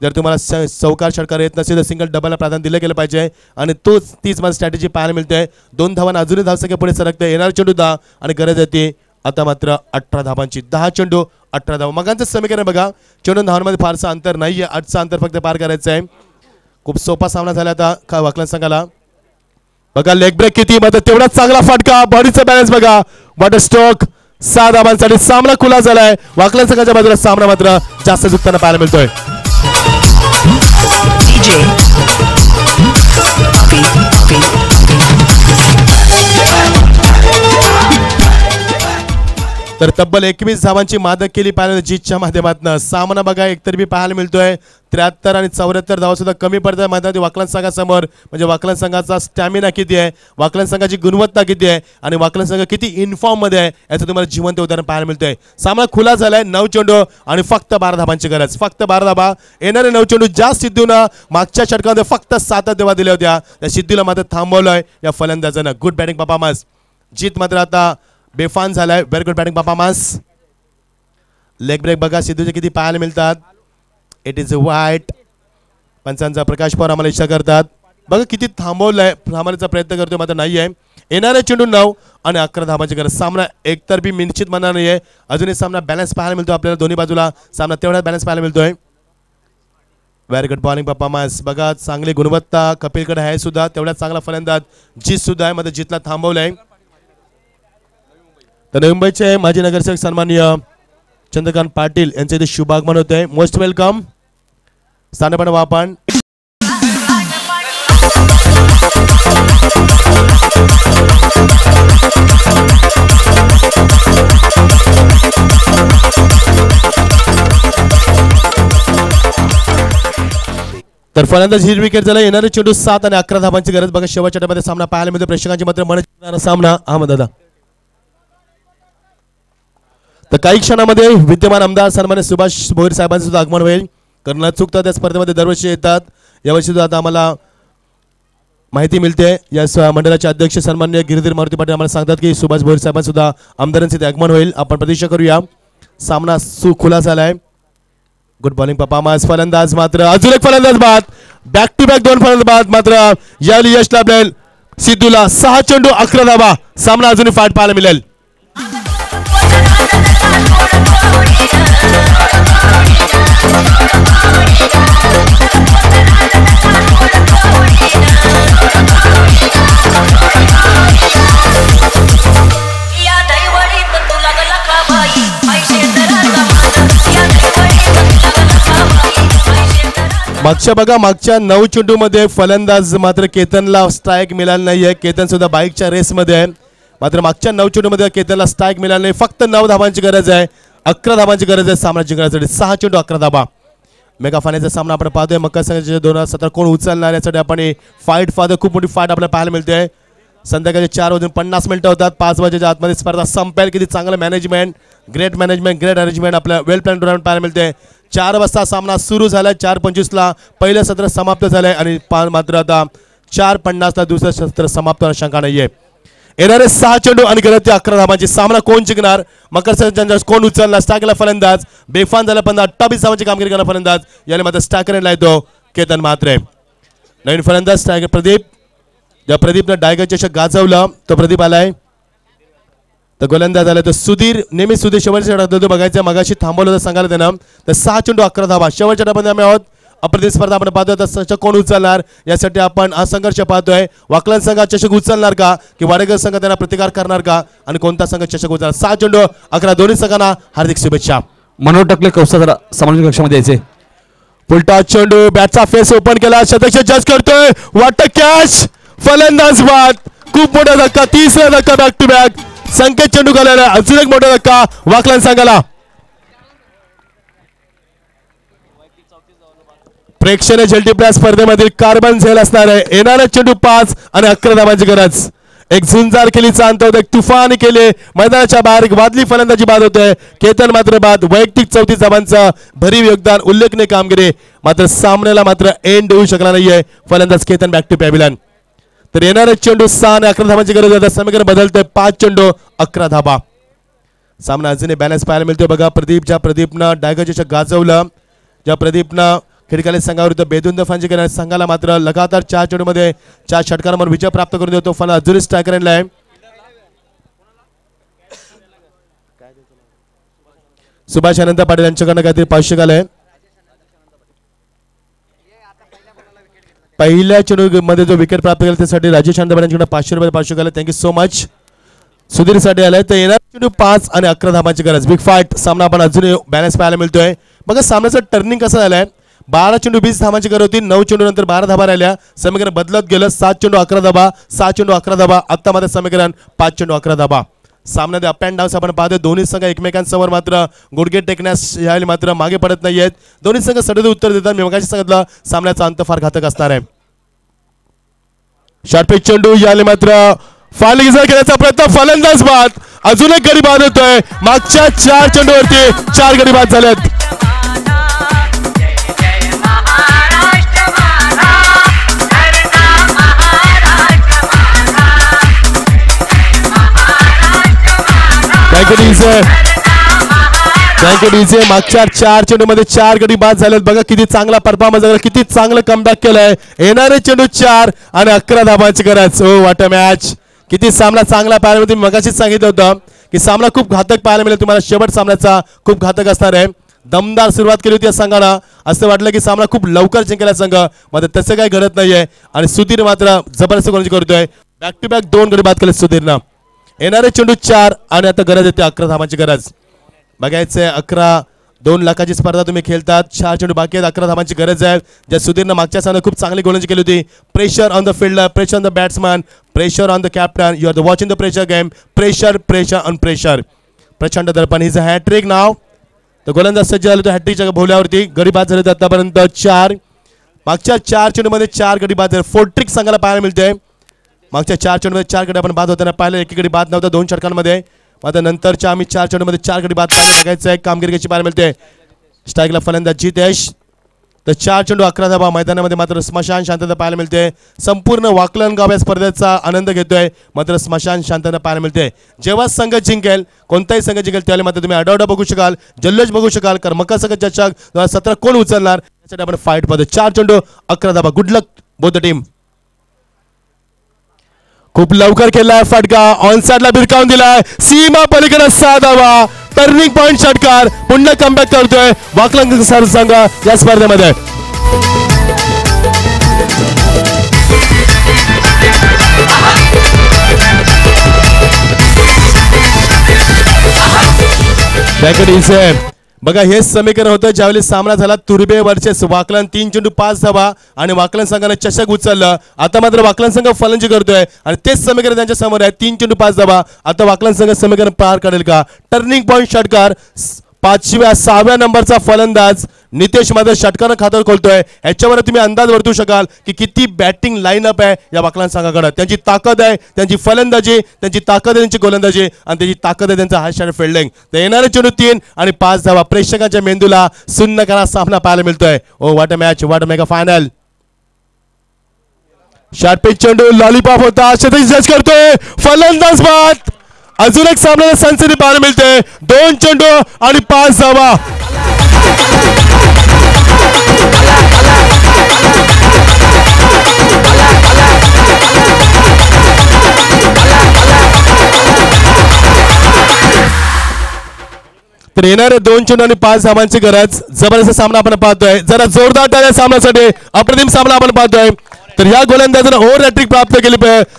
जर तुम्हाला चौकार षटकार येत नसेल तर सिंगल डबलला प्राधान्य दिलं गेलं पाहिजे आणि तीच मला स्ट्रॅटेजी पाहायला मिळते. 2 धावांना अजूनही धावसंख्या पुढे सरकते. येणार चेंडू 10 आणि गरज येते आता मात्र 18 धावांची. 10 चेंडू 18 धावा. मगांचं समीकरण बघा, चेंडू धावांमध्ये फारसं अंतर नाहीये, 8चं अंतर फक्त पार करायचं आहे. खूप सोपा सामना झाला आता वाकलन संघाला. बघा लेग ब्रेक किती मात्र तेवढाच चांगला फटका. बॉडीचा बॅलन्स बघा. वॉटर स्ट्रोक 6 धावांसाठी सामना खुला झालाय. वाकलन संघाच्या बाजूला सामना मात्र जास्त झुकताना पाहायला मिळतोय. तर तब्बल 21 धावांची मादक केली पाहायला जीतच्या माध्यमातून. सामना बघा एकतर्फी पाहायला मिळतोय. 73 आणि 74 धावा सुद्धा कमी पडतात मैदानात वाकलन संघासमोर. म्हणजे वाकलन संघाचा स्टॅमिना किती आहे, वाकलन संघाची गुणवत्ता किती आहे आणि वाकलन संघ किती इनफॉर्म मध्ये आहे याचं तुम्हाला जिवंत उदाहरण पाहायला मिळतंय. सामना खुला झालाय. 9 चेंडू आणि फक्त 12 धावांची गरज. फक्त 12 धावा. येणारे 9 चेंडू ज्या सिद्धूनं मागच्या षटकामध्ये फक्त 7 धावा दिल्या होत्या त्या सिद्धूला मात्र थांबवलंय या फलंदाजानं. Good batting performance. जीत मात्र आता बेफान झालाय. Very good batting performance. Leg break बघा सिद्धूचे किती पाहायला मिळतात. इट इज वाईट. पंचांचा प्रकाश पवार आम्हाला इच्छा करतात. बघा किती थांबवलंय, थांबवण्याचा प्रयत्न करतोय मात्र नाही आहे. येणारे चेंडू 9 आणि 11 धावांची गरज. सामना एकतर्फी निश्चित म्हणणार नाहीये. अजूनही सामना बॅलन्स पाहायला मिळतो आपल्याला. दोन्ही बाजूला सामना तेवढाच बॅलन्स पाहायला मिळतोय. Very good bowling performance. बघा चांगली गुणवत्ता कपिलकडे आहे सुद्धा. तेवढाच चांगला फलंदाज जीत सुद्धा आहे. मध्ये जीतला थांबवलंय. तर नवी मुंबईचे माजी नगरसेवक सन्माननीय चंद्रकांत पाटील यांचे इथे शुभागमन होते. Most welcome. स्थानपण आपण तर फलंदाज ही विकेट झाला. येणारे चेंडू 7 आणि 11 धावांची गरज. बघा शेवटच्या टप्प्यामध्ये सामना पाहायला मिळतो. प्रेक्षकांची मात्र मन जिंकणारा सामना अहमद दादा. तर काही क्षणामध्ये विद्यमान आमदार सन्मान्य सुभाष भोईर साहेबांचं सुद्धा आगमन होईल. कारण न चुकता त्या स्पर्धेमध्ये दरवर्षी येतात. यावर्षी सुद्धा आता आम्हाला माहिती मिळते. या मंडळाचे अध्यक्ष सन्मान्य गिरिधर मारुती पाटील आम्हाला सांगतात की सुभाष भोईर साहेबांचं सुद्धा आमदारांचे आगमन होईल. आपण प्रतीक्षा करूया. सामना खुला झालाय. Good bowling performance. फलंदाज मात्र अजून एक फलंदाज बाद. बॅक टू बॅक 2 फलंदाज बाद. मात्र यावेळी यश लाभेल सिद्धूला. 6 चेंडू 11 धावा. सामना अजूनही फाट पाहायला मिळेल. मागच्या 9 चेंडूमध्ये फलंदाज मात्र केतनला स्ट्राईक मिळाला नाहीये. केतन सुद्धा बाईकच्या रेसमध्ये आहे. मात्र मागच्या 9 चेंडूमध्ये केतनला स्ट्राईक मिळाला नाही. फक्त 9 धावांची गरज आहे. 11 धावांची गरज आहे सामना जिंकण्यासाठी. 6 चेंडू 11 धावा. मेगा फायनलचा सामना आपण पाहतोय. मकर संघाचे 2017 कोण उचलणार यासाठी आपण फाईट पाहतोय. खूप मोठी फाईट आपल्याला पाहायला मिळते. संध्याकाळी 4:50 होतात. 5 वाजेच्या आतमध्ये स्पर्धा संपेल. किती चांगलं management, great management, great arrangement आपल्या वेल प्लॅन टुर्नामेंट पाहायला मिळते. 4 वाजता सामना सुरू झाला. 4:25ला पहिलं सत्र समाप्त झालंय आणि मात्र आता 4:50ला दुसरं सत्र समाप्त होण्याची शंका नाहीये. येणारे 6 चेंडू आणि गरज 11 धावांची. सामना कोण जिंकणार. मकर संघाचा कोण उचलणार. स्टार्कला फलंदाज बेफान झाला. 28 धावांची कामगिरी करणार फलंदाज. याने मात्र स्टार्कर येतो केतन म्हात्रे. नवीन फलंदाज स्टार्कर प्रदीप. ज्या प्रदीपनं डायगर चषक गाजवलं तो प्रदीप आलाय. तर गोलंदाज आला तर सुधीर. नेहमी सुधीर शेवटच्या षटकात बघायचं. मगाशी थांबवलं होतं सांगायला त्यानं. तर 6 चेंडू 11 धावा. शेवटच्या षटकामध्ये आम्ही आहोत. अप्रतिम स्पर्धा आपण पाहतोय. तर चषक कोण उचलणार यासाठी आपण हा संघर्ष पाहतोय. वाकलन संघ चषक उचलणार का की वाडेकर संघ त्यांना प्रतिकार करणार का आणि कोणता संघ चषक उचलणार. 6 चेंडू 11 दोन्ही संघांना हार्दिक शुभेच्छा. मनोहर टकले कौसा सामान्य कक्षामध्ये यायचे. उलटा चेंडू बॅटचा फेस ओपन केला. शतक जज करतोय. वाटतं कॅच. फलंदाज बाद. खूप मोठा धक्का. तिसरा धक्का बॅक टू बॅक. संकेत चेंडू घालायला अजून एक मोठा धक्का वाकलन संघाला. प्रेक्षणीय झेलटी प्लॅस स्पर्धेमधील कार्बन झेल असणार आहे. येणारा चेंडू 5 आणि 11 धावांची गरज. एक झुंजार केली चांत होते. एक तुफान केले. मैदानाच्या बाहेर एक वादली फलंदाजी बाद होते. केतन मात्र बाद. वैयक्तिक 34 धावांचं भरीव योगदान. उल्लेखनीय कामगिरी. मात्र सामन्याला मात्र एंड होऊ शकला नाहीये. फलंदाज केतन बॅक टू पॅव्हिलियन. तर येणारे चेंडू 6 आणि 11 धावांची गरज आहे. समीकरण बदलतंय. 5 चेंडू 11 धाबा. सामना अजूनही बॅलन्स पाहायला मिळतोय बघा. प्रदीपनं डायगरच्या गाजवलं. ज्या प्रदीपनं खिडकाली संघाविरुद्ध बेधुंद फंजी केल्या. संघाला मात्र लगातार 4 चेंडूमध्ये 4 षटकांवर विजय प्राप्त करून देतो. फलंदाज अजूनही स्ट्रायकर आहे. सुभाष अनंत पाटील यांच्याकडनं काहीतरी पारितोषिक आलंय. पहिल्या चेंडू मध्ये जो विकेट प्राप्त केला त्यासाठी राजेश अनंत पाटील यांच्याकडे 500 रुपये पारितोषिक आलं. Thank you so much. सुधीर साठी आलाय. तर येणार चेंडू 5 आणि 11 धावांची गरज. बिग फाईट सामना आपण अजूनही बॅलन्स पाहायला मिळतोय बघा. सामन्याचं टर्निंग कसं झालंय. 12 चेंडू 20 धावांची गरज होती. 9 चेंडू नंतर 12 धाबा राहिल्या. समीकरण बदलत गेलं. 7 चेंडू 11 धाबा. 6 चेंडू 11 धाबा. आता मात्र समीकरण 5 चेंडू 11 धाबा. सामन्यात अप अँड डाऊन आपण पाहतोय. दोन्ही संघ एकमेकांसमोर मात्र गुडघे टेकण्यास यावेळी मात्र मागे पडत नाहीयेत. दोन्ही संघ सडद उत्तर देतात. मी मगाशी सांगितलं सामन्याचा अंत फार घातक असणार आहे. शॉर्टपिच चेंडू याले मात्र फालगिजा केल्याचा प्रयत्न. फलंदाज बाद. अजून एक गडी बाद होतोय. मागच्या 4 चेंडूवरती 4 गडी बाद झालेत. मागच्या 4 चेंडू मध्ये 4 गडी बाद झालेत. बघा किती चांगला परफॉर्मन्स झाला. किती चांगलं कमबॅक केलंय. येणारे चेंडू 4 आणि 11 धावांची गरज. ओ व्हॉट अ मॅच. किती सामना चांगला पाहायला मिळतो. मी मगाशीच सांगितलं होतं की सामना खूप घातक पाहायला मिळेल तुम्हाला. शेवट सामन्याचा खूप घातक असणार आहे. दमदार सुरुवात केली होती या संघाला. असं वाटलं की सामना खूप लवकर जिंकला संघ. मात्र तसं काही घडत नाहीये. आणि सुधीर मात्र जबरदस्त गोलंदाजी करतोय. बॅक टू बॅक 2 गडी बाद केले सुधीरनं. येणारे चेंडू 4 आणि आता गरज येते 11 धावांची गरज. बघायचंय 2 लाखाची स्पर्धा तुम्ही खेळतात. 4 चेंडू बाकी आहेत. 11 धावांची गरज आहे. ज्या सुधीरनं मागच्या सामन्यात खूप चांगली गोलंदाजी केली होती. Pressure on the fielder. Pressure on the batsman. Pressure on the captain. You are the watching the pressure game. Pressure pressure on pressure. प्रचंड दर्पण. हिज हॅट्रिक नाव. तर गोलंदाज सज्ज झाला तो हॅट्रिकच्या भोवल्यावरती. गडी बाद झाले आतापर्यंत 4. मागच्या 4 चेंडूमध्ये 4 गडी बाद झाले. फोर्ट्रिक संघाला पाहायला मिळते. मागच्या 4 चेंडूमध्ये 4 गडी आपण बाद होताना पाहिलं. एक गडी बाद नव्हता 2 षटकांमध्ये. मात्र नंतरच्या आम्ही 4 चेंडूमध्ये 4 गडी बाद बघायचं आहे. कामगिरी कशी पाहायला मिळते. स्ट्राईकला फलंदाज जितेश. तर 4 चेंडू 11 धावा. मैदानामध्ये मात्र स्मशान शांतता पाहायला मिळते. संपूर्ण वाकलन गाव या स्पर्धेचा आनंद घेतोय. मात्र स्मशान शांतता पाहायला मिळते. जेव्हा संघ जिंकेल कोणताही संघ जिंकेल त्यावेळी मात्र तुम्ही आडावडा बघू शकाल. जल्लोष बघू शकाल. कारण मका संघ चषक 2017 कोण उचलणार यासाठी आपण फाईट पाहतो. 4 चेंडू 11 धावा. Good luck both the team. खूप लवकर केलाय फटका. ऑनसाइडला भिरकावून दिलाय. सीमा पलीकडे 6 धावा. टर्निंग पॉइंट षटकार. पुन्हा कमबॅक करतोय वाकलन संघ या स्पर्धेमध्ये. बघा हेच समीकरण होतं ज्यावेळी सामना झाला तुर्बे वर्सेस वाकलन. 3 चेंडू 5 धावा आणि वाकलन संघाने चषक उचललं. आता मात्र वाकलन संघ फलंदाजी करतोय आणि तेच समीकरण त्यांच्या समोर आहे. 3 चेंडू 5 धावा. आता वाकलन संघ समीकरण पार काढेल का. टर्निंग पॉइंट षटकार. 6व्या नंबरचा फलंदाज नितेश मात्र षटकानं खातं खोलतोय. ह्याच्यावर तुम्ही अंदाज वर्तवू शकाल की किती बॅटिंग लाईनअप आहे या वाकलन संघाकडे. त्यांची ताकद आहे. त्यांची फलंदाजी. त्यांची ताकद आहे. त्यांची गोलंदाजी आणि त्याची ताकद आहे त्यांचा हाय शॉट फिल्डिंग. तर येणारे चेंडू 3 आणि 5 धावा. प्रेक्षकांच्या मेंदूला सुन्न करा सामना पाहायला मिळतोय. Oh what a match. What a mega final. Short pitch चेंडू लॉलीपॉप होता. शतक जज करतोय. फलंदाज बाद. अजून एक सामन्याला सनसनी पाहायला मिळते. 2 चेंडू आणि 5 धावा. तर येणारे 2 चेंडू आणि 5 धावांची गरज. जबरदस्त सामना आपण पाहतोय. जरा जोरदार टाळ्या सामन्यासाठी. अप्रतिम सामना आपण पाहतोय. तर या गोलंदाजानं ओव्हर हॅट्रिक प्राप्त केली.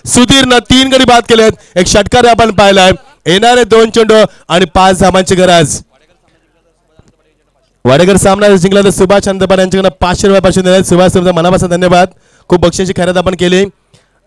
सुधीरनं 3 गडी बाद केलेत. एक षटकार आपण पाहिलाय. येणारे 2 चेंडू आणि 5 धावांची गरज. वाडेकर सामना जिंकला तर सुभाष शांतपार यांच्याकडे 500 रुपयापासून दिले. सुभाष तुमचा मनापासून धन्यवाद. खूप बक्षिसाची खरेदी आपण केली.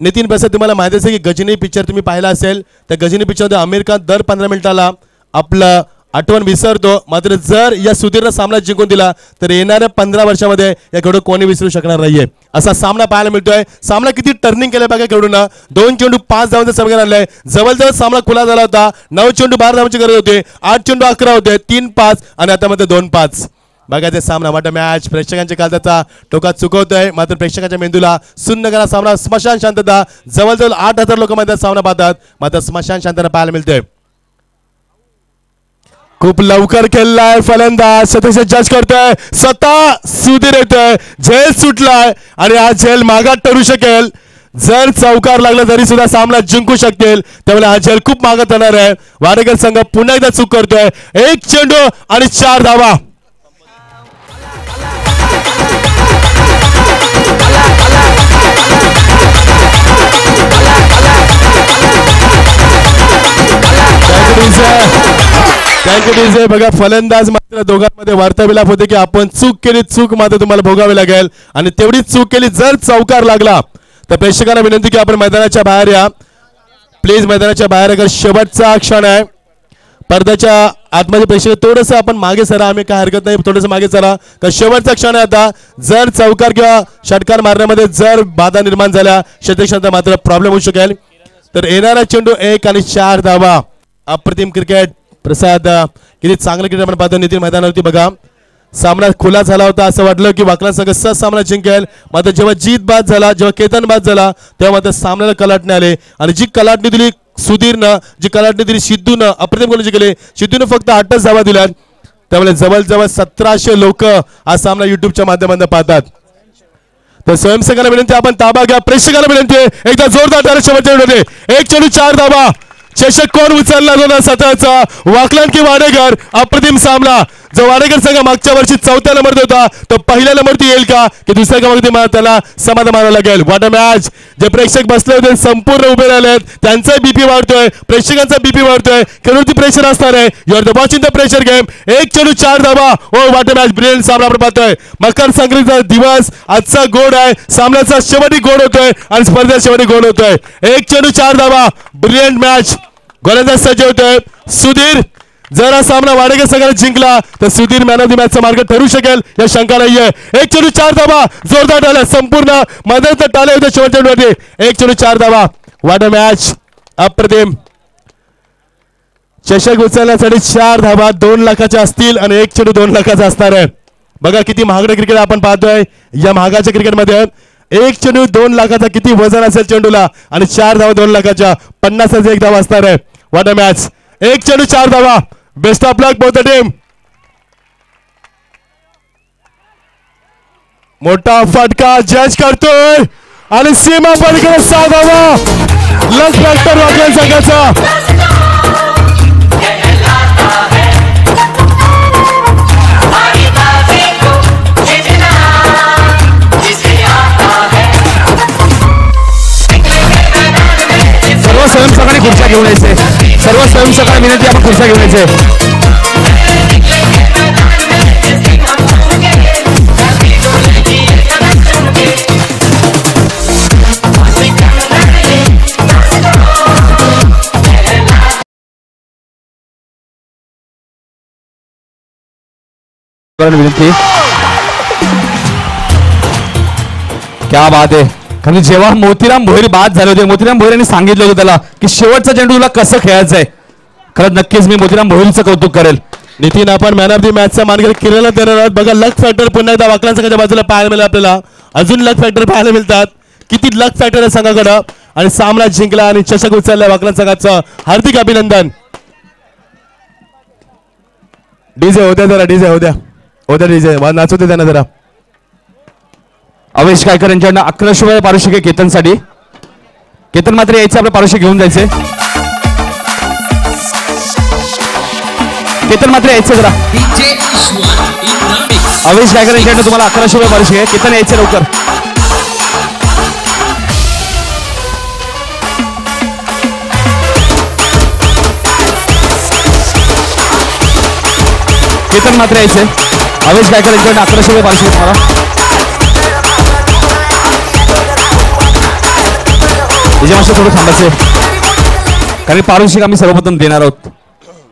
नितीन प्रसाद तुम्हाला माहिती असेल की गजनी पिक्चर तुम्ही पाहिला असेल. त्या गजनी पिक्चरमध्ये आमिर खान दर 15 मिनिटाला आपलं आठवण विसरतो. मात्र जर या सुधीरनं सामना जिंकून दिला तर येणाऱ्या 15 वर्षामध्ये या खेळाडू कोणी विसरू शकणार नाहीये. असा सामना पाहायला मिळतोय. सामना किती टर्निंग केलं बघा खेळाडूंना. 2 चेंडू 5 धावांचा समीकरण आणलंय. जवळजवळ सामना खुला झाला होता. 9 चेंडू 12 धावांची गरज होती. 8 चेंडू 11 होते. 3-5 आणि आता मध्ये 2-5. बघायचा सामना वाटा मॅच प्रेक्षकांच्या काळजाचा टोकात चुकवतोय. मात्र प्रेक्षकांच्या मेंदूला सुन्न करा सामना. स्मशान शांतता. जवळजवळ 8000 लोक मध्ये सामना पाहतात. मात्र स्मशान शांतता पाहायला मिळते. खूप लवकर खेळलाय फलंदाज. सतीश जज करतोय. स्वतः सुधीर येतोय. झेल सुटलाय आणि हा झेल मागात ठरू शकेल. जर चौकार लागला तरी सुद्धा सामना जिंकू शकतील. त्यामुळे हा झेल खूप मागात येणार आहे. वाडेकर संघ पुन्हा एकदा चूक करतोय. 1 चेंडू आणि 4 धावा. Thank you DJ. बघा फलंदाज मात्र दोघांमध्ये वार्ताविलाप होते की आपण चूक केली. चूक मात्र तुम्हाला भोगावी लागेल आणि तेवढीच चूक केली. जर चौकार लागला तर प्रेक्षकांना विनंती की आपण मैदानाच्या बाहेर या. प्लीज मैदानाच्या बाहेर. अगर शेवटचा क्षण आहे. पडद्याच्या आतमध्ये प्रेक्षक थोडंसं आपण मागे सरा. आम्ही काय हरकत नाही. थोडंसं मागे सरा. कारण शेवटचा क्षण आहे आता. जर चौकार किंवा षटकार मारण्यामध्ये जर बाधा निर्माण झाल्या क्षेत्रक्षणाचा मात्र प्रॉब्लेम होऊ शकेल. तर येणारा चेंडू 1 आणि 4 धावा. अप्रतिम क्रिकेट. प्रसाद किती चांगलं क्रिकेट आपण पाहतो. नितीन मैदानावरती बघा सामना खुला झाला होता. असं वाटलं की वाकला संघ सहज सामना जिंकेल. मात्र जेव्हा जीत बाद झाला, जेव्हा केतन बाद झाला, तेव्हा मात्र सामन्याला कलाटणे आले. आणि जी कलाटणी दिली सुधीरनं, जी कलाटणी दिली सिद्धूनं, अप्रतिम गोलंदाजी केली. सिद्धूनं फक्त 8च धावा दिल्या. त्यामुळे जवळजवळ 1700 लोक हा सामना युट्यूबच्या माध्यमातून पाहतात. तर स्वयंसेवकांना विनंती आपण ताबा घ्या. प्रेक्षकांना विनंती एकदा जोरदार टाळ्या शेवटच्या 1 चेंडू 4 धावा. चषक कोण उचलला दोन सतराचा. वाकलन की वाडेकर. अप्रतिम सामना. जो वाडेकर संघ मागच्या वर्षी 4थ्या नंबरवर होता तो पहिल्या नंबरती येईल का की दुसऱ्या क्रमांकावरती त्याला समाधान मानावं लागेल. What a match. जे प्रेक्षक बसले होते संपूर्ण उभे राहिलेत. त्यांचा बीपी वाढतोय. प्रेक्षकांचा बीपी वाढतोय. खेळाडूची प्रेशर असणार आहे. You are the watching the pressure game. 1 चेंडू 4 धावा. Oh what a match. Brilliant सामना आपण पाहतोय. मकर संक्रांतीचा दिवस आजचा गोड आहे. सामन्याचा शेवटी गोड होतोय आणि स्पर्धेचा शेवटी गोड होतोय. 1 चेंडू 4 धावा. Brilliant match. गोलंदाज सज्ज होतोय सुधीर. जर हा सामना वाडेकर संघाने जिंकला तर सुधीर मॅन ऑफ द मॅचचा मार्ग ठरू शकेल या शंका नाहीये. 1 चेंडू 4 धावा. जोरदार टाळ्या. संपूर्ण मैदानात टाळ्या होत्या शेवटच्या चेंडूवरती. 1 चेंडू 4 धावा. What a match. अप्रतिम. चषक उचलण्यासाठी 4 धावा 2 लाखाच्या असतील आणि 1 चेंडू 2 लाखाचा असणार आहे. बघा किती महागडे क्रिकेट आपण पाहतोय. या महागाच्या क्रिकेटमध्ये 1 चेंडू 2 लाखाचा किती वजन असेल चेंडूला आणि 4 धावा 2 लाखाच्या 50चा 1 धावा असणार आहे. What a match. 1 चेंडू 4 धावा. Best of luck both the team. मोठा फटका जज करतोय आणि सीमा पलीकडे 6 धावा. लक फॅक्टर वाकलन संघाचा. सर्व स्वयंसेवकांनी खुर्च्या घेऊन यायचे. सर्व स्वयंसेवकांना विनंती आपण खुर्च्या घेऊन यायचे. विनंती. क्या बात आहे. कारण जेव्हा मोतीराम भोईर बाद झाले होते, मोतीराम भोईर यांनी सांगितलं होतं त्याला की शेवटचा चेंडू तुला कसं खेळायचंय. खरंच नक्कीच मी मोतीराम भोईरचं कौतुक करेल. नितीन आपण मॅन ऑफ द मॅचचा मानकरी किरण देणार आहोत. बघा लक फॅक्टर पुन्हा एकदा वाकलन संघाच्या बाजूला पाहायला मिळेल. आपल्याला अजून लक फॅक्टर पाहायला मिळतात. किती लक फॅक्टर आहे संघाकडं आणि सामना जिंकला आणि चषक उचलला वाकलन संघाचं. हार्दिक अभिनंदन. डीजे होत्या जरा. डीजे होत्या डीजे नाचू दे त्यांना जरा. अवेश कायकर यांच्याकडनं 1100 रुपये पारितोषिक आहे केतनसाठी. केतन मात्र यायचं आपलं पारितोषिक घेऊन जायचे. केतन मात्र यायचं जरा. अवेश कायकर यांच्याकडनं तुम्हाला 1100 रुपये पारितोषिक आहे. केतन यायचं लवकर. केतन मात्र यायचे. अवेश गायकर यांच्याकडे 1100 रुपये पारितोषिक तुम्हाला. विजय मास्टर थोडं थांबायचे कारण पारितोषिक आम्ही सर्वप्रथम देणार आहोत.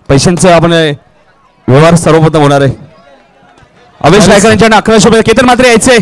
पैशांचं आपण व्यवहार सर्वप्रथम होणार आहे. अवेश गायकर यांच्याकडे 1100 रुपये. केतन मात्र यायचे